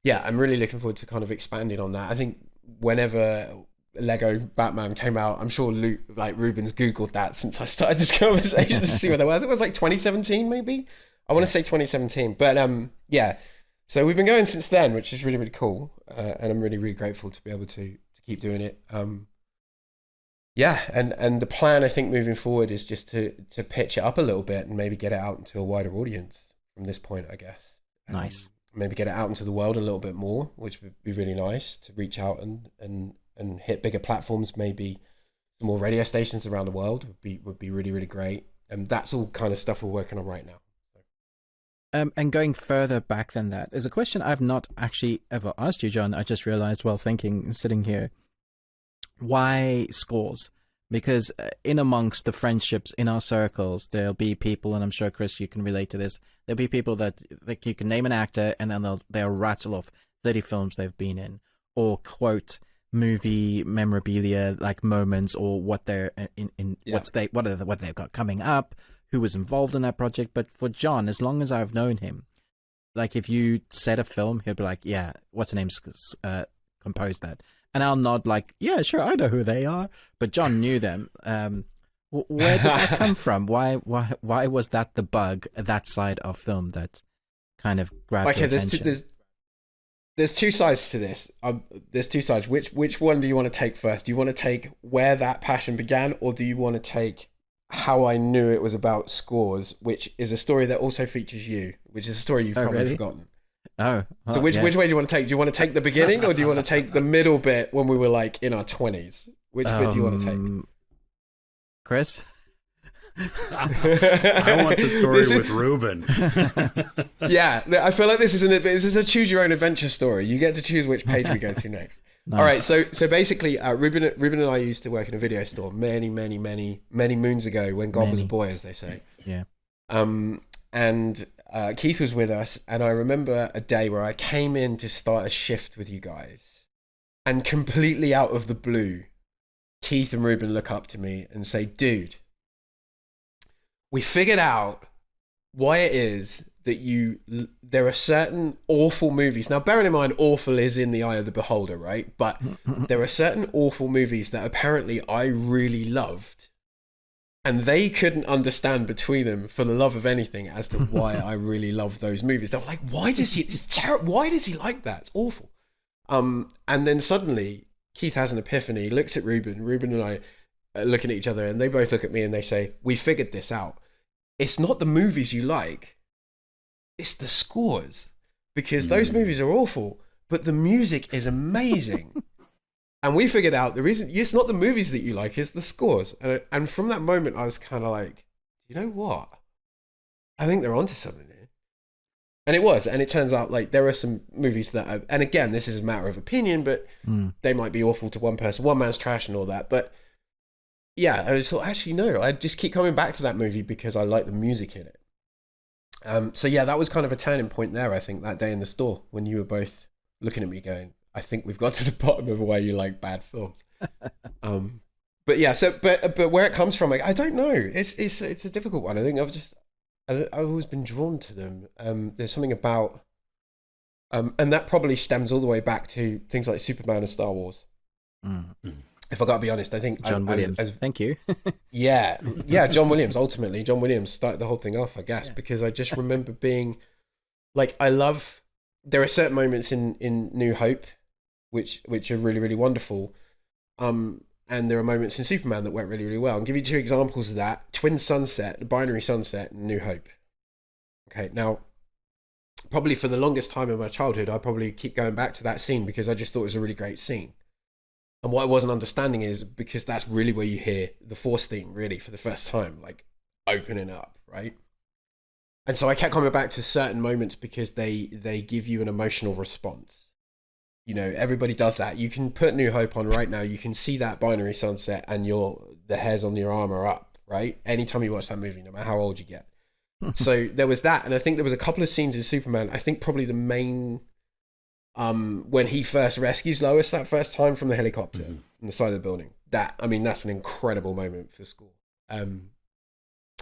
I'm really looking forward to kind of expanding on that. I think whenever Lego Batman came out, I'm sure Ruben's Googled that since I started this conversation to see what there was. It was like 2017, maybe? I want to say 2017. But, so we've been going since then, which is really, really cool. And I'm really, really grateful to be able to keep doing it. And the plan, I think, moving forward is just to pitch it up a little bit and maybe get it out into a wider audience from this point, I guess. Nice. Maybe get it out into the world a little bit more, which would be really nice, to reach out and hit bigger platforms, maybe some more radio stations around the world would be really, really great. And that's all kind of stuff we're working on right now. And going further back than that, there's a question I've not actually ever asked you, John. I just realized while sitting here. Why scores? Because in amongst the friendships in our circles, there'll be people, and I'm sure, Chris, you can relate to this, there'll be people that you can name an actor and then they'll rattle off 30 films they've been in, or quote movie memorabilia, like moments, or what they're what they've got coming up, who was involved in that project. But for John, as long as I've known him, like if you said a film, he'll be like, yeah, what's the name composed that? And I'll nod like, yeah, sure, I know who they are. But John knew them. Where did that come from? Why was that the bug, that side of film that kind of grabbed your attention? There's two sides to this. There's two sides. Which one do you want to take first? Do you want to take where that passion began, or do you want to take how I knew it was about scores, which is a story that also features you, which is a story you've probably forgotten? Oh, So which way do you want to take? Do you want to take the beginning, or do you want to take the middle bit when we were like in our 20s? Which bit do you want to take? Chris? I want the story with Ruben. Yeah, I feel like this is a choose your own adventure story. You get to choose which page we go to next. Nice. All right, so basically, Ruben and I used to work in a video store many moons ago when God was a boy, as they say. Yeah. And Keith was with us, and I remember a day where I came in to start a shift with you guys, and completely out of the blue, Keith and Ruben look up to me and say, "Dude, we figured out why it is that there are certain awful movies." Now, bearing in mind, awful is in the eye of the beholder, right? But there are certain awful movies that apparently I really loved, and they couldn't understand between them for the love of anything as to why I really love those movies. They were like, "Why does he? It's terrible. Why does he like that? It's awful." And then suddenly Keith has an epiphany. Looks at Ruben. Ruben and I are looking at each other, and they both look at me and they say, "We figured this out. It's not the movies you like. It's the scores, because those movies are awful, but the music is amazing." And we figured out the reason it's not the movies that you like, it's the scores. And from that moment, I was kind of like, you know what? I think they're onto something here. And it was. And it turns out like there are some movies that and again, this is a matter of opinion, but they might be awful to one person. One man's trash and all that. But yeah, I just thought, actually, no, I just keep coming back to that movie because I like the music in it. So yeah, that was kind of a turning point there, I think, that day in the store when you were both looking at me going, I think we've got to the bottom of why you like bad films. But yeah, so but where it comes from, like, I don't know. It's a difficult one. I think I've always been drawn to them. There's something about and that probably stems all the way back to things like Superman and Star Wars. If I got to be honest, I think John Williams. Thank you. yeah, John Williams. Ultimately, John Williams started the whole thing off, I guess, because I just remember being like, there are certain moments in New Hope which are really, really wonderful, and there are moments in Superman that went really, really well. I'll give you two examples of that: Twin Sunset, the Binary Sunset, and New Hope. Okay, now probably for the longest time in my childhood, I probably keep going back to that scene because I just thought it was a really great scene. And what I wasn't understanding is because that's really where you hear the Force theme really for the first time, like opening up, right? And so I kept coming back to certain moments because they give you an emotional response. You know, everybody does that. You can put New Hope on right now. You can see that Binary Sunset and the hairs on your arm are up, right? Anytime you watch that movie, no matter how old you get. So there was that. And I think there was a couple of scenes in Superman. I think probably the main... when he first rescues Lois that first time from the helicopter on the side of the building, that's an incredible moment for the score. And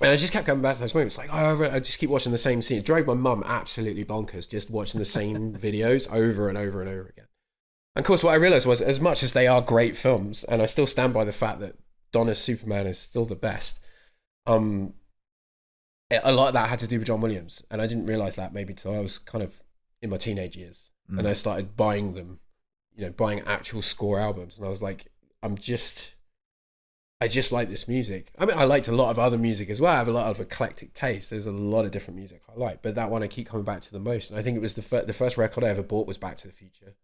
I just kept coming back to those moments. Like, I just keep watching the same scene. It drove my mum absolutely bonkers, just watching the same videos over and over and over again. And of course, what I realized was, as much as they are great films, and I still stand by the fact that Donner's Superman is still the best, a lot of that had to do with John Williams. And I didn't realize that maybe till I was kind of in my teenage years. And I started buying them, buying actual score albums. And I was like, I just like this music. I mean, I liked a lot of other music as well. I have a lot of eclectic taste. There's a lot of different music I like, but that one I keep coming back to the most. And I think it was the first record I ever bought was Back to the Future.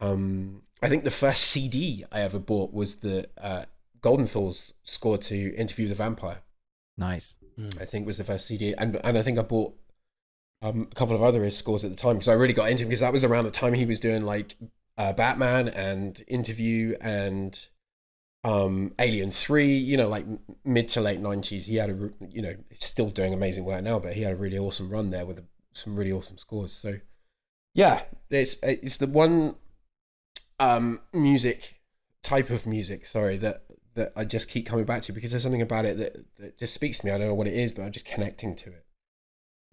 I think the first CD I ever bought was the Goldenthal's score to Interview with the Vampire. Nice. I think was the first CD. And I think I bought a couple of other scores at the time because I really got into him because that was around the time he was doing like Batman and Interview and Alien 3, like mid to late 90s. He had still doing amazing work now, but he had a really awesome run there with some really awesome scores. So yeah, it's the one type of music that I just keep coming back to because there's something about it that just speaks to me. I don't know what it is, but I'm just connecting to it.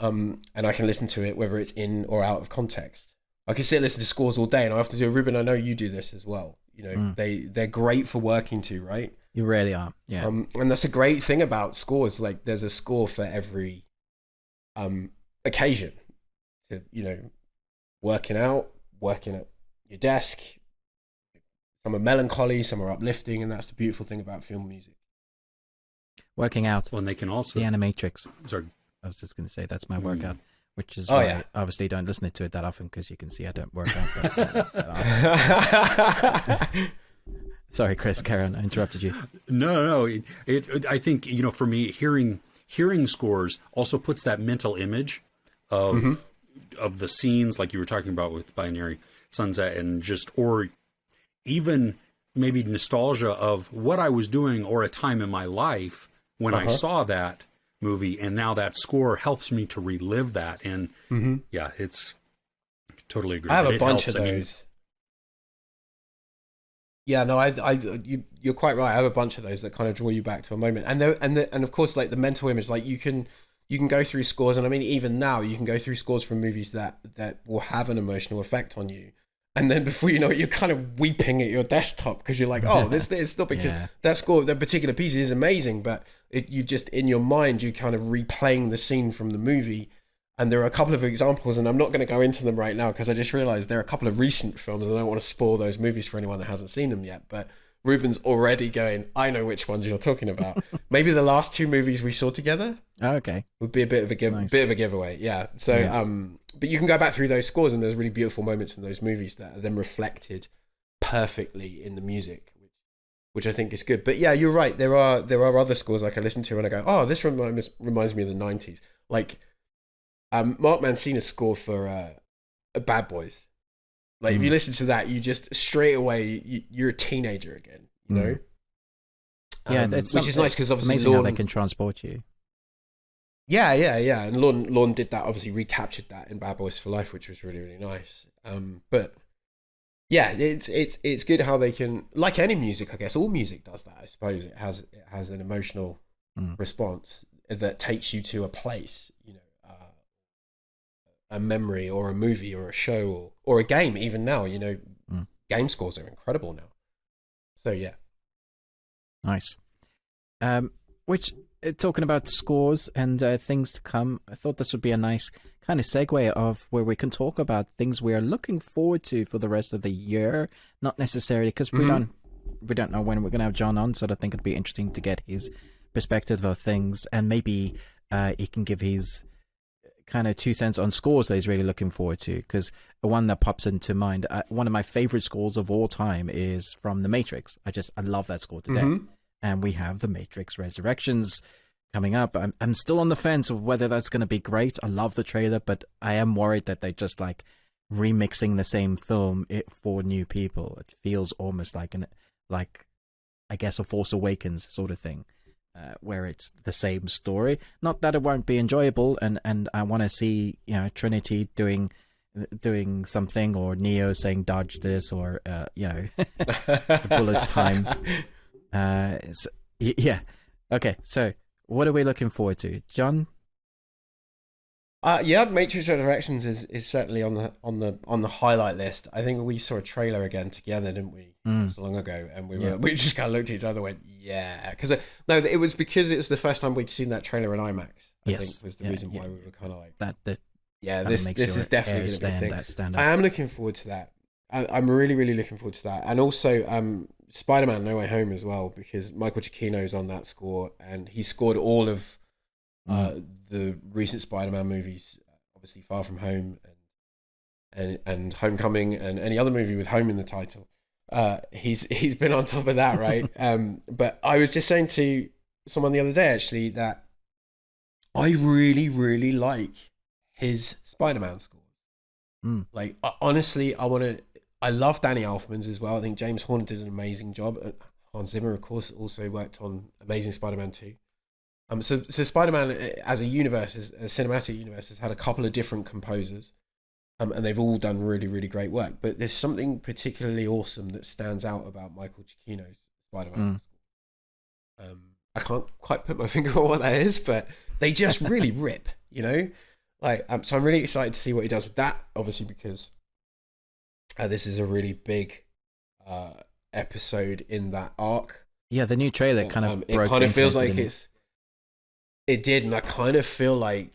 And I can listen to it whether it's in or out of context. I can sit and listen to scores all day, and I have to do. Ruben, I know you do this as well. They're great for working to, right? You really are, yeah. And that's a great thing about scores. Like, there's a score for every occasion. To working out, working at your desk. Some are melancholy, some are uplifting, and that's the beautiful thing about film music. Working out. Well, and they can also the Animatrix. Sorry. I was just going to say that's my workout. which is why I obviously don't listen to it that often, because you can see I don't work out that often. Sorry, Chris, Karen, I interrupted you. No. I think, for me, hearing scores also puts that mental image of the scenes, like you were talking about with Binary Sunset, and or even maybe nostalgia of what I was doing or a time in my life when I saw that movie, and now that score helps me to relive that. And yeah, it's totally agree. I have a bunch of those. Yeah, no, you're quite right. I have a bunch of those that kind of draw you back to a moment, and of course, like the mental image, like you can go through scores, and I mean, even now you can go through scores from movies that will have an emotional effect on you, and then before you know it, you're kind of weeping at your desktop because you're like, oh, this it's not because that score, that particular piece is amazing, but you've just in your mind you kind of replaying the scene from the movie. And there are a couple of examples, and I'm not going to go into them right now because I just realized there are a couple of recent films, and I don't want to spoil those movies for anyone that hasn't seen them yet. But Ruben's already going, I know which ones you're talking about. Maybe the last two movies we saw together. Oh, okay. Would be a bit of a giveaway. Yeah. So, but you can go back through those scores, and there's really beautiful moments in those movies that are then reflected perfectly in the music, which I think is good. But yeah, you're right. There are other scores like I listen to and I go, oh, this reminds me of the 90s. Like, Mark Mancini's score for Bad Boys. Like, if you listen to that, you just straight away you're a teenager again. You know. Yeah, which is nice because obviously amazing how they can transport you. Yeah. And Lorne did that. Obviously, recaptured that in Bad Boys for Life, which was really, really nice. But yeah, it's good how they can, like any music, I guess all music does that. I suppose it has an emotional response that takes you to a place. You know. A memory or a movie or a show or a game. Even now, game scores are incredible now. So yeah, nice. Which talking about scores and things to come, I thought this would be a nice kind of segue of where we can talk about things we are looking forward to for the rest of the year. Not necessarily because we don't know when we're going to have John on, so I think it'd be interesting to get his perspective of things, and maybe he can give his kind of 2 cents on scores that he's really looking forward to, because the one that pops into mind, one of my favorite scores of all time is from The Matrix. I love that score to death. And we have The Matrix Resurrections coming up. I'm still on the fence of whether that's going to be great. I love the trailer, but I am worried that they're just like remixing the same film for new people. It feels almost like I guess a Force Awakens sort of thing. Where it's the same story. Not that it won't be enjoyable, and I want to see Trinity doing something, or Neo saying dodge this, or the bullet's time. Yeah. Okay. So what are we looking forward to, John? Matrix Resurrections is certainly on the highlight list. I think we saw a trailer again together, didn't we? So long ago, and we just kind of looked at each other and went, yeah, because it was because it was the first time we'd seen that trailer in IMAX. I think was the reason why we were kind of like that. This is definitely going to be a thing. I am looking forward to that. I'm really, really looking forward to that, and also Spider-Man: No Way Home as well, because Michael Giacchino's on that score, and he scored all of the recent Spider-Man movies, obviously Far From Home and Homecoming, and any other movie with home in the title. He's been on top of that, right? But I was just saying to someone the other day actually that I really, really like his Spider-Man scores. Like, honestly, I love Danny Elfman's as well. I think James Horner did an amazing job. Hans Zimmer, of course, also worked on Amazing Spider-Man 2. So Spider-Man as a universe, as a cinematic universe, has had a couple of different composers, and they've all done really, really great work. But there's something particularly awesome that stands out about Michael Giacchino's Spider-Man. I can't quite put my finger on what that is, but they just really rip, Like, so I'm really excited to see what he does with that, obviously, because this is a really big episode in that arc. Yeah, the new trailer kind of it kind of feels like it did, and I kind of feel like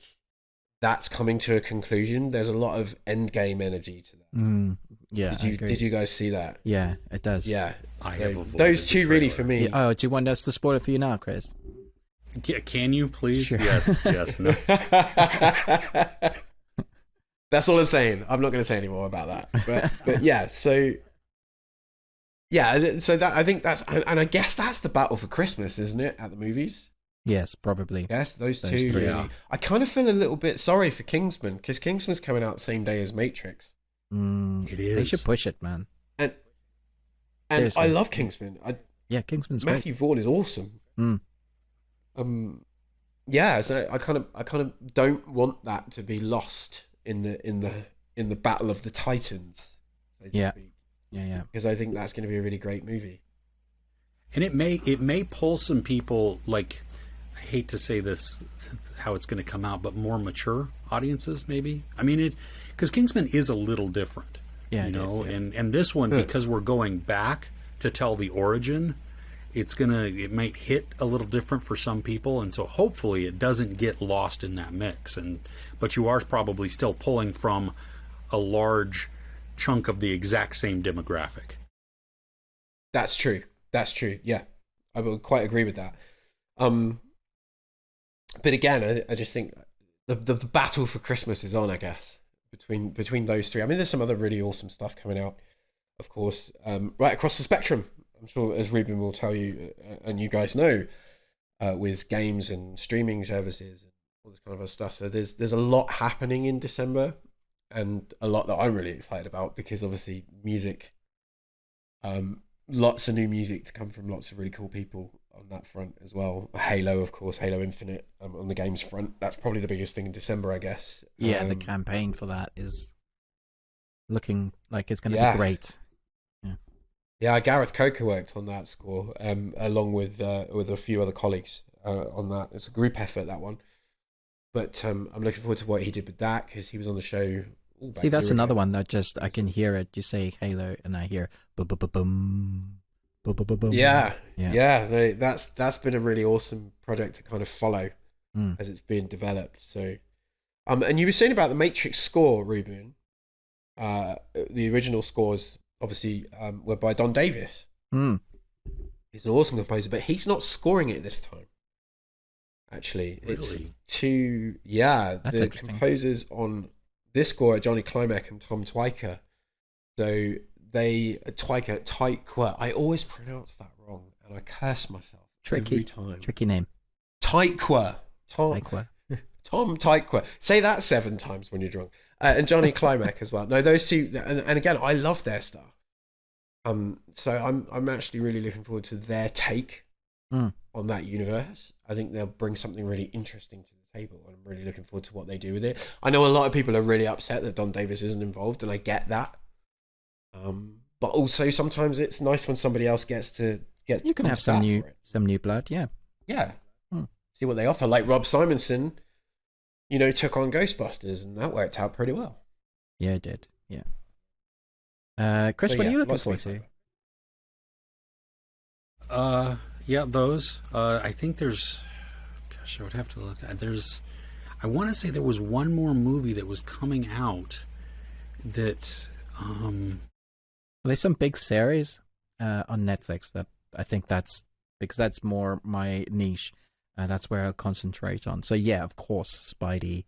that's coming to a conclusion. There's a lot of endgame energy to that. Yeah, did you guys see that? Yeah, it does. Yeah, I have those two really for me. Yeah, do you want us to spoil it for you now, Chris? Can you please? Sure. Yes. No. That's all I'm saying. I'm not going to say any more about that. But yeah, so yeah, so that I think that's, and I guess that's the battle for Christmas, isn't it? At the movies. Yes, probably. Yes, those two. three. Really. Yeah. I kind of feel a little bit sorry for Kingsman because Kingsman's coming out the same day as Matrix. It is. They should push it, man. And Seriously. I love Kingsman. Yeah, Kingsman's Matthew Vaughn is awesome. great. Yeah, so I kind of don't want that to be lost in the battle of the Titans. So to Yeah. speak, Yeah. because I think that's going to be a really great movie. And it may pull some people, like, I hate to say this, how it's going to come out, but more mature audiences, maybe. I mean, because Kingsman is a little different, Yeah, you it know, is, yeah. and this one, because we're going back to tell the origin, it might hit a little different for some people, and so hopefully it doesn't get lost in that mix. But you are probably still pulling from a large chunk of the exact same demographic. That's true. Yeah, I would quite agree with that. But again, I just think the battle for Christmas is on, I guess, between those three. I mean, there's some other really awesome stuff coming out, of course, right across the spectrum. I'm sure, as Ruben will tell you, and you guys know, with games and streaming services and all this kind of other stuff. So there's a lot happening in December, and a lot that I'm really excited about because obviously music, lots of new music to come from lots of really cool people on that front as well. Halo, of course, Halo Infinite on the games front. That's probably the biggest thing in December, I guess. Yeah, the campaign for that is looking like it's going to be great. Yeah, Gareth Coker worked on that score, along with a few other colleagues on that. It's a group effort, that one. But I'm looking forward to what he did with that because he was on the show. See, that's another one that just I can hear it. You say Halo, and I hear boom, boom, boom, boom, boom, boom. Yeah. That's been a really awesome project to kind of follow as it's being developed. So, and you were saying about the Matrix score, Ruben. The original scores obviously were by Don Davis. He's an awesome composer, but he's not scoring it this time. Actually, it's That's the interesting. composers on this score are Johnny Klimek and Tom Twyker. So Twyker. I always pronounce that wrong, and I curse myself every time. Tricky name. Twyker. Tom Twyker. Say that 7 times when you're drunk. And Johnny Klimek as well. No, those two, and again, I love their stuff. So I'm actually really looking forward to their take on that universe. I think they'll bring something really interesting to the table, and I'm really looking forward to what they do with it. I know a lot of people are really upset that Don Davis isn't involved, and I get that. But also sometimes it's nice when somebody else gets to You can have some new blood. Yeah. Yeah. See what they offer. Like Rob Simonson, took on Ghostbusters, and that worked out pretty well. Yeah, it did. Yeah. Chris, So, what are you looking lots of forward to? Yeah, those. I think there's. Gosh, I would have to look. I want to say there was one more movie that was coming out that. There's some big series on Netflix that I think that's because that's more my niche. That's where I'll concentrate on. So yeah, of course, Spidey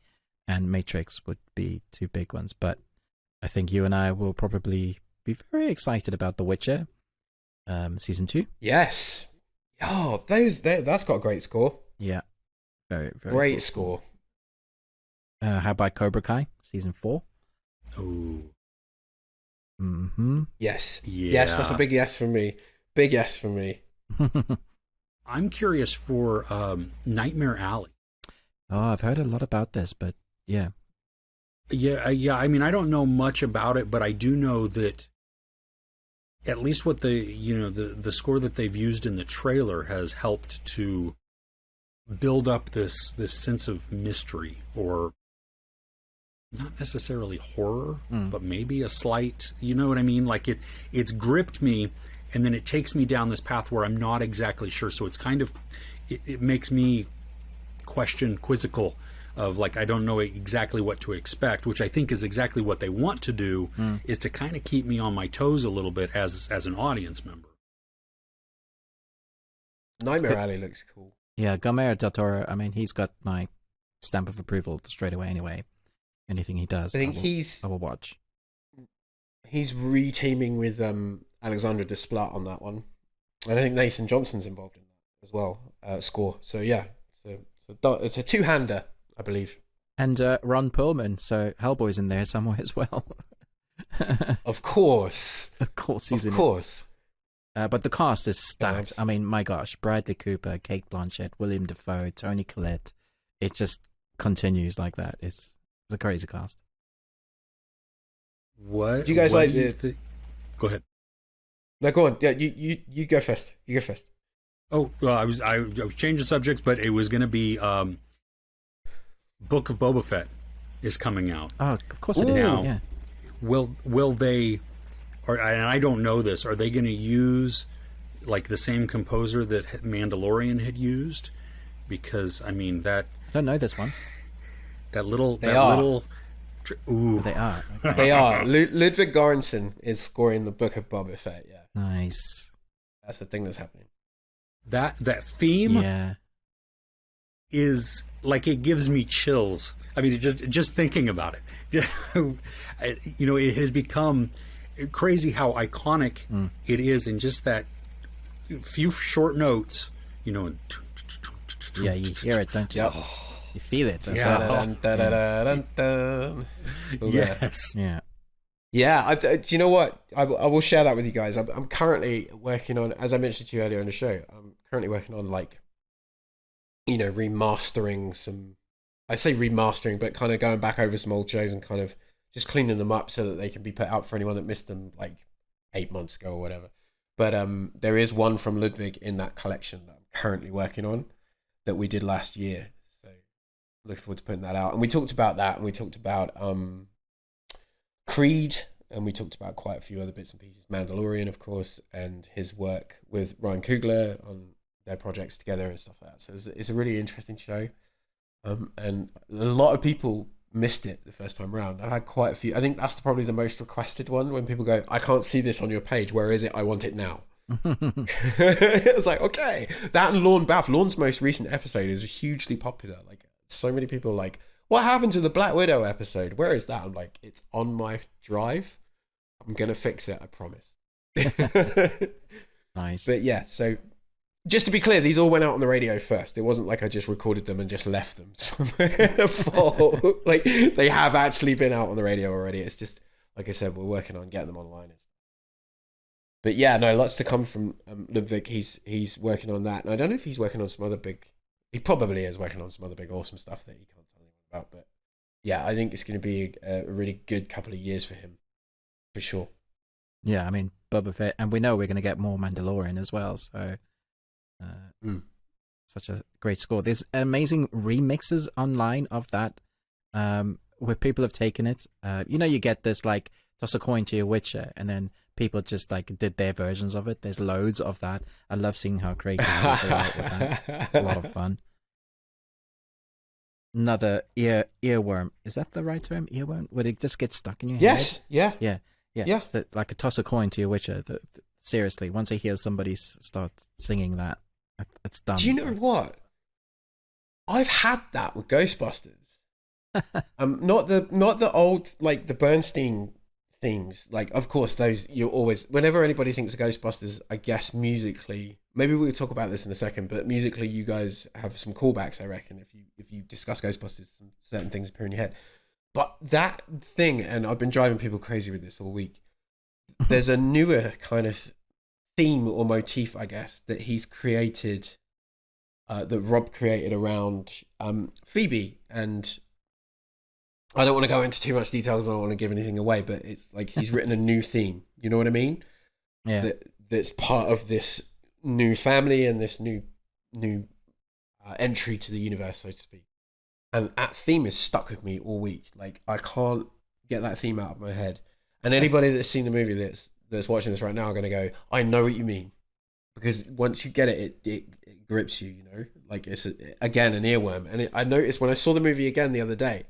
and Matrix would be 2 big ones, but I think you and I will probably be very excited about The Witcher season 2. Yes. Oh, that's got a great score. Yeah, very very Great cool. score. How about Cobra Kai season 4? Oh. Mm-hmm. Yes. Yeah. Yes, that's a big yes from me. Big yes from me. I'm curious for Nightmare Alley. Oh, I've heard a lot about this, but yeah. Yeah. I mean, I don't know much about it, but I do know that at least what the score that they've used in the trailer has helped to build up this sense of mystery, or not necessarily horror, but maybe a slight, you know what I mean? Like it's gripped me, and then it takes me down this path where I'm not exactly sure. So it's kind of, it makes me quizzical of like, I don't know exactly what to expect, which I think is exactly what they want to do, is to kind of keep me on my toes a little bit as an audience member. Nightmare Alley looks cool. Yeah, Guillermo del Toro, I mean, he's got my stamp of approval straight away anyway. anything he does, I think I will watch. he's re-teaming with Alexandra Desplat on that one. And I think Nathan Johnson's involved in that as well, score. So yeah, it's a two-hander, I believe. And Ron Perlman, so Hellboy's in there somewhere as well. Of course. Of course he's in it. Of course. But the cast is stacked. Yes. I mean, my gosh, Bradley Cooper, Kate Blanchett, William Dafoe, Toni Collette. It just continues like that. It's a crazy cast. What Do you guys what like do you the? Go ahead. No, go on. Yeah, you go first. You go first. Oh, well, I was changing subjects, but it was going to be Book of Boba Fett is coming out. Oh, of course it is. Now, Yeah. Will they? Or and I don't know this. Are they going to use like the same composer that Mandalorian had used? Because I mean that. I don't know this one. Ooh. They are. Okay. They are. Ludwig Göransson is scoring the Book of Boba Fett. Yeah, Nice. that's the thing that's happening. That theme Yeah. is like it gives me chills. I mean, just thinking about it. You know, it has become crazy how iconic it is in just that few short notes. You know. Yeah, you hear it, don't you? Yep. You feel it. That's Yeah. right. Dun-dun-dun-dun-dun. Yes. Yeah. Yeah, do you know what? I will share that with you guys. I'm currently working on, as I mentioned to you earlier in the show, I'm currently working on like, you know, remastering some, I say remastering, but kind of going back over some old shows and kind of just cleaning them up so that they can be put out for anyone that missed them like 8 months ago or whatever. But there is one from Ludwig in that collection that I'm currently working on that we did last year. So looking forward to putting that out. And we talked about that, and we talked about Creed, and we talked about quite a few other bits and pieces. Mandalorian, of course, and his work with Ryan Coogler on their projects together and stuff like that. So it's a really interesting show. And a lot of people missed it the first time around. I had quite a few. I think that's probably the most requested one, when people go, I can't see this on your page. Where is it? I want it now. It's like, okay. That and Lorne Bath. Lorne's most recent episode is hugely popular. Like, so many people are like, what happened to the Black Widow episode? Where is that? I'm like, it's on my drive. I'm going to fix it. I promise. Nice. But yeah, so just to be clear, these all went out on the radio first. It wasn't like I just recorded them and just left them somewhere full. Like, they have actually been out on the radio already. It's just, like I said, we're working on getting them online. But yeah, no, lots to come from Ludwig. He's working on that. And I don't know if he's working on some other big... He probably is working on some other big awesome stuff that he can't tell anyone about. But yeah, I think it's going to be a really good couple of years for him. For sure. Yeah, I mean, Boba Fett. And we know we're going to get more Mandalorian as well. So... such a great score. There's amazing remixes online of that, where people have taken it. You know, you get this like toss a coin to your Witcher, and then people just like did their versions of it. There's loads of that. I love seeing how creative people are with that. A lot of fun. Another earworm. Is that the right term? Earworm? Would it just get stuck in your head? Yes. Yeah. So like a toss a coin to your Witcher. Seriously, once I hear somebody start singing that, it's done. Do you know what? I've had that with Ghostbusters. Not the old, like the Bernstein themes. Like, of course, those you always. Whenever anybody thinks of Ghostbusters, I guess musically, maybe we'll talk about this in a second. But musically, you guys have some callbacks. I reckon if you discuss Ghostbusters, some certain things appear in your head. But that thing, and I've been driving people crazy with this all week. There's a newer kind of theme or motif, I guess, that he's created, that Rob created around Phoebe. And I don't want to go into too much details. I don't want to give anything away, but it's like he's written a new theme. You know what I mean? Yeah. That's part of this new family and this new entry to the universe, so to speak. And that theme has stuck with me all week. Like, I can't get that theme out of my head. And anybody that's seen the movie that's watching this right now are going to go, I know what you mean. Because once you get it grips you, you know? Like, it's, again, an earworm. And I noticed when I saw the movie again the other day,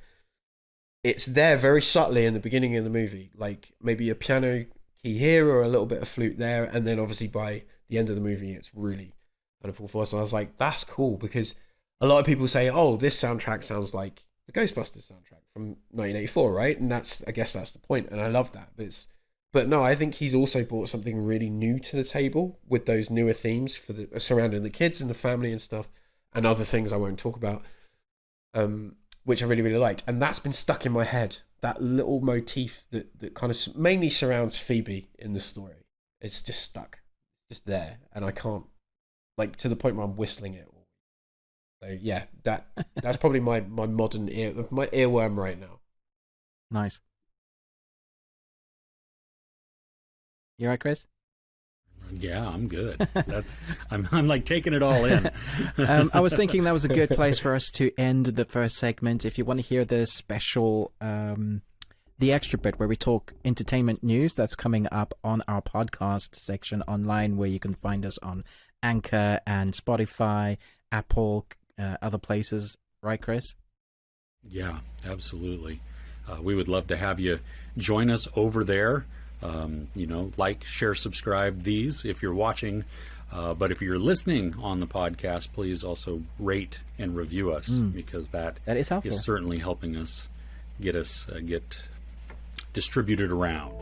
it's there very subtly in the beginning of the movie. Like, maybe a piano key here or a little bit of flute there. And then, obviously, by the end of the movie, it's really kind of full force. And I was like, that's cool. Because a lot of people say, oh, this soundtrack sounds like the Ghostbusters soundtrack from 1984, right? And I guess that's the point, and I love that. But no, I think he's also brought something really new to the table with those newer themes for surrounding the kids and the family and stuff, and other things I won't talk about, which I really, really liked. And that's been stuck in my head. That little motif that kind of mainly surrounds Phoebe in the story. It's just stuck, just there, and I can't, like, to the point where I'm whistling it. So yeah, that's probably my modern my earworm right now. Nice. You all right, Chris? Yeah, I'm good. I'm like taking it all in. I was thinking that was a good place for us to end the first segment. If you want to hear the special, the extra bit where we talk entertainment news, that's coming up on our podcast section online, where you can find us on Anchor and Spotify, Apple, other places. Right, Chris? Yeah, absolutely. We would love to have you join us over there. Like, share, subscribe these if you're watching. But if you're listening on the podcast, please also rate and review us, because that is helpful. Is certainly helping us get distributed around.